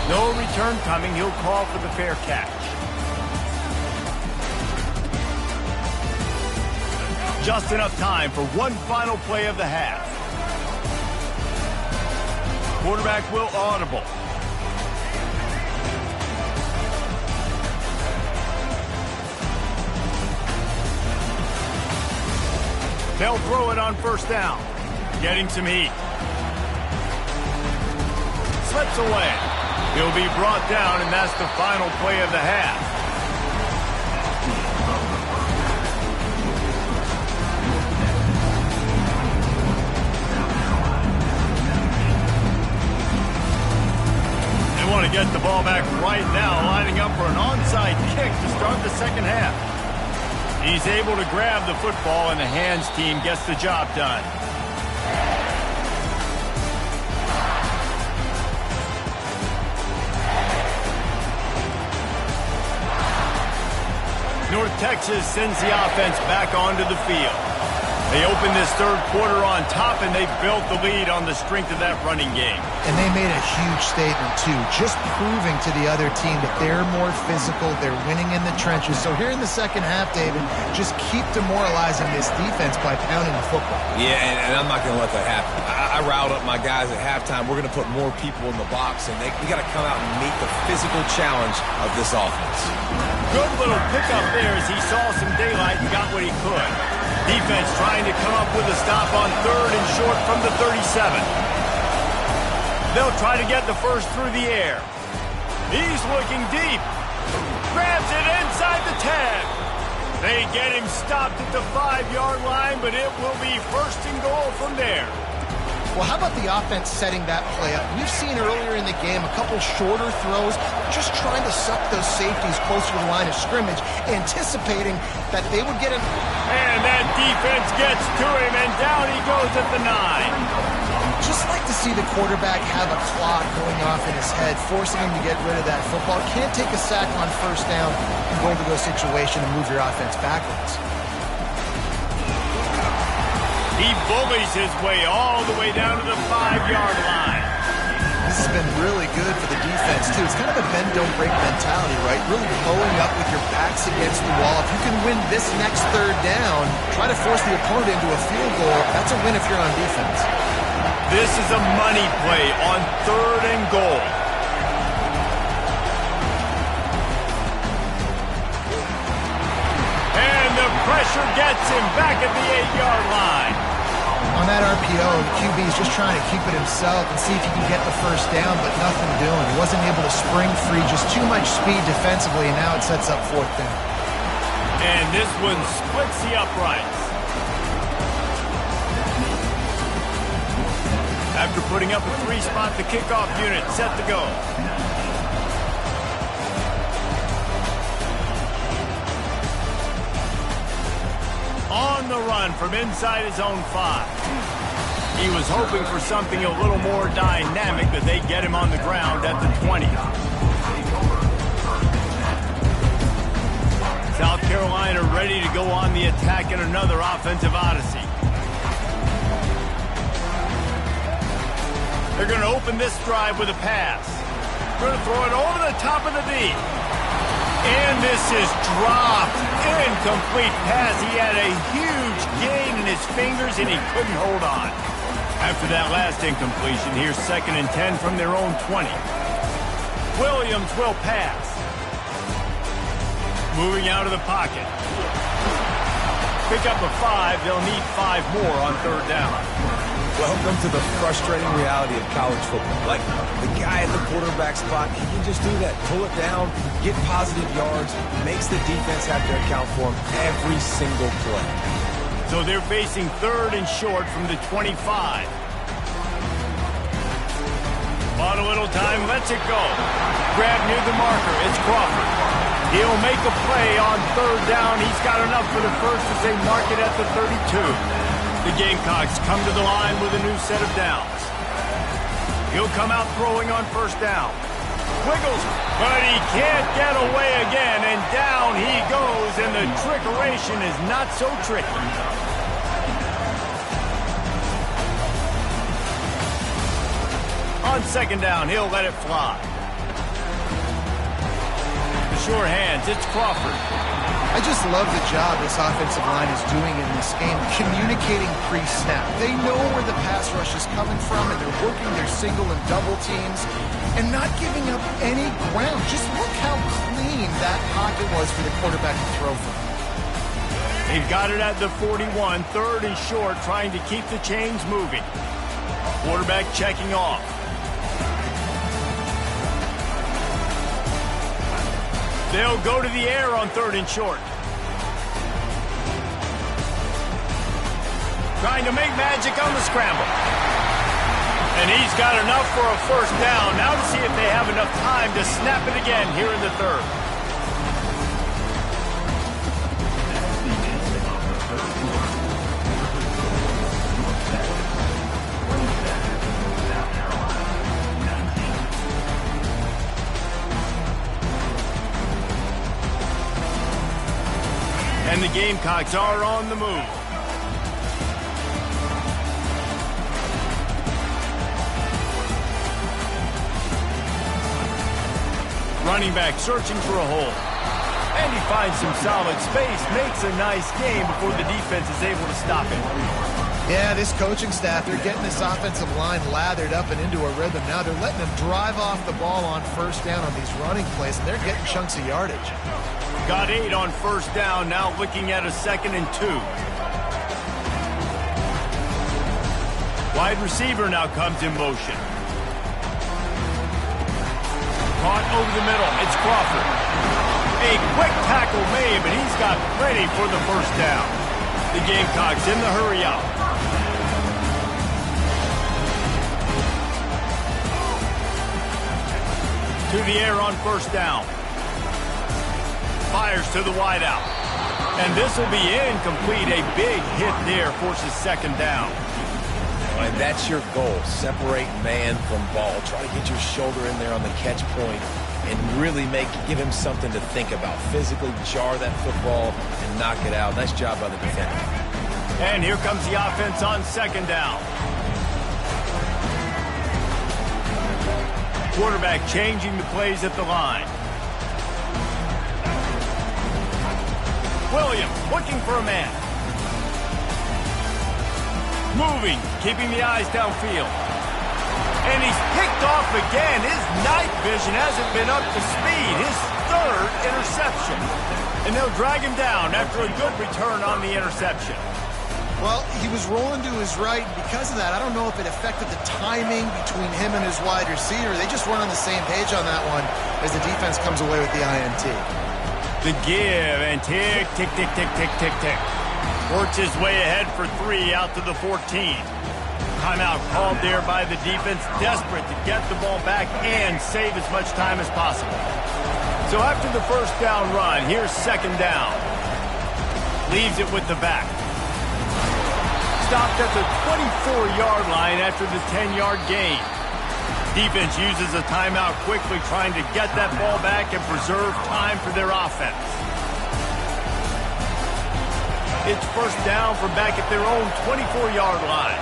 No return coming. He'll call for the fair catch. Just enough time for one final play of the half. Quarterback will audible. They'll throw it on first down. Getting some heat. Slips away. He'll be brought down, and that's the final play of the half. They want to get the ball back right now, lining up for an onside kick to start the second half. He's able to grab the football, and the hands team gets the job done. North Texas sends the offense back onto the field. They opened this third quarter on top, and they built the lead on the strength of that running game. And they made a huge statement, too, just proving to the other team that they're more physical, they're winning in the trenches. So here in the second half, David, just keep demoralizing this defense by pounding the football. Yeah, and I'm not going to let that happen. I riled up my guys at halftime. We're going to put more people in the box, and we got to come out and meet the physical challenge of this offense. Good little pickup there as he saw some daylight and got what he could. Defense trying to come up with a stop on third and short from the 37. They'll try to get the first through the air. He's looking deep. Grabs it inside the 10. They get him stopped at the 5-yard line, but it will be first and goal from there. Well, how about the offense setting that play up? We've seen earlier in the game a couple shorter throws, just trying to suck those safeties closer to the line of scrimmage, anticipating that they would get him. And that defense gets to him, and down he goes at the 9. Just like to see the quarterback have a clock going off in his head, forcing him to get rid of that football. Can't take a sack on first down and go into those situations and move your offense backwards. He bullies his way all the way down to the 5-yard line. This has been really good for the defense, too. It's kind of a bend-don't-break mentality, right? Really blowing up with your backs against the wall. If you can win this next third down, try to force the opponent into a field goal. That's a win if you're on defense. This is a money play on third and goal. And the pressure gets him back at the 8-yard line. On that RPO, the QB is just trying to keep it himself and see if he can get the first down, but nothing doing. He wasn't able to spring free, just too much speed defensively, and now it sets up fourth down. And this one splits the uprights. After putting up a 3-spot, the kickoff unit set to go. On the run from inside his own 5. He was hoping for something a little more dynamic, that they get him on the ground at the 20. South Carolina ready to go on the attack in another offensive odyssey. They're going to open this drive with a pass. Going to throw it over the top of the D. And this is dropped. Incomplete pass. He had a huge gain in his fingers, and he couldn't hold on. After that last incompletion, here's 2nd and 10 from their own 20. Williams will pass. Moving out of the pocket. Pick up a 5. They'll need 5 more on third down. Welcome to the frustrating reality of college football. Like, the guy at the quarterback spot, he can just do that. Pull it down, get positive yards, makes the defense have to account for him every single play. So they're facing third and short from the 25. On a little time, lets it go. Grab near the marker, it's Crawford. He'll make a play on third down. He's got enough for the first as they mark it at the 32. The Gamecocks come to the line with a new set of downs. He'll come out throwing on first down. Wiggles, but he can't get away again, and down he goes, and the trickeration is not so tricky. On second down, he'll let it fly. The sure hands, it's Crawford. I just love the job this offensive line is doing in this game, communicating pre-snap. They know where the pass rush is coming from, and they're working their single and double teams and not giving up any ground. Just look how clean that pocket was for the quarterback to throw from. They've got it at the 41, third and short, trying to keep the chains moving. Quarterback checking off. They'll go to the air on third and short. Trying to make magic on the scramble. And he's got enough for a first down. Now to see if they have enough time to snap it again here in the third. And the Gamecocks are on the move. Running back searching for a hole. And he finds some solid space, makes a nice game before the defense is able to stop him. Yeah, this coaching staff, they're getting this offensive line lathered up and into a rhythm. Now they're letting them drive off the ball on first down on these running plays, and they're getting chunks of yardage. Got 8 on first down, now looking at a 2nd and 2. Wide receiver now comes in motion. Caught over the middle. It's Crawford. A quick tackle made, but he's got ready for the first down. The Gamecocks in the hurry up. To the air on first down. Fires to the wideout. And this will be incomplete. A big hit there forces 2nd down. And that's your goal. Separate man from ball. Try to get your shoulder in there on the catch point and really give him something to think about. Physically jar that football and knock it out. Nice job by the defender. And here comes the offense on 2nd down. Quarterback changing the plays at the line. Williams looking for a man. Moving, keeping the eyes downfield. And he's picked off again. His night vision hasn't been up to speed. His 3rd interception. And they'll drag him down after a good return on the interception. Well, he was rolling to his right. Because of that, I don't know if it affected the timing between him and his wide receiver. They just weren't on the same page on that one as the defense comes away with the INT. The give and tick, tick, tick, tick, tick, tick, tick. Works his way ahead for 3 out to the 14. Timeout called there by the defense, desperate to get the ball back and save as much time as possible. So after the first down run, here's 2nd down. Leaves it with the back. Stopped at the 24-yard line after the 10-yard gain. Defense uses a timeout quickly, trying to get that ball back and preserve time for their offense. It's first down from back at their own 24-yard line.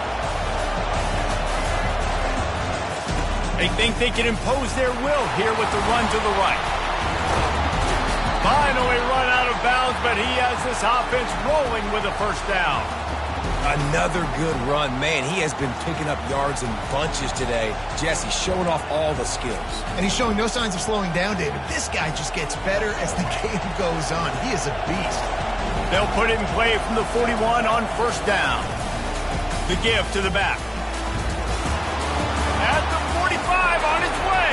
They think they can impose their will here with the run to the right. Finally run out of bounds, but he has this offense rolling with a first down. Another good run. Man, he has been picking up yards in bunches today. Jesse showing off all the skills. And he's showing no signs of slowing down, David. This guy just gets better as the game goes on. He is a beast. They'll put it in play from the 41 on first down. The give to the back. At the 45 on its way.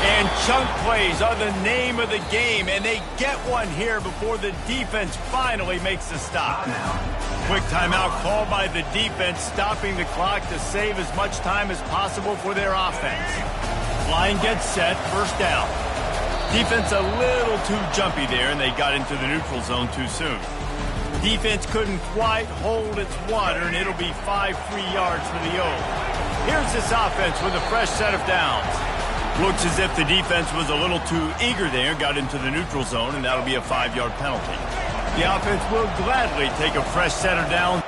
And chunk plays are the name of the game, and they get one here before the defense finally makes a stop. Quick timeout called by the defense, stopping the clock to save as much time as possible for their offense. Line gets set, first down. Defense a little too jumpy there, and they got into the neutral zone too soon. Defense couldn't quite hold its water, and it'll be 5 free yards for the O. Here's this offense with a fresh set of downs. Looks as if the defense was a little too eager there, got into the neutral zone, and that'll be a 5-yard penalty. The offense will gladly take a fresh set of downs.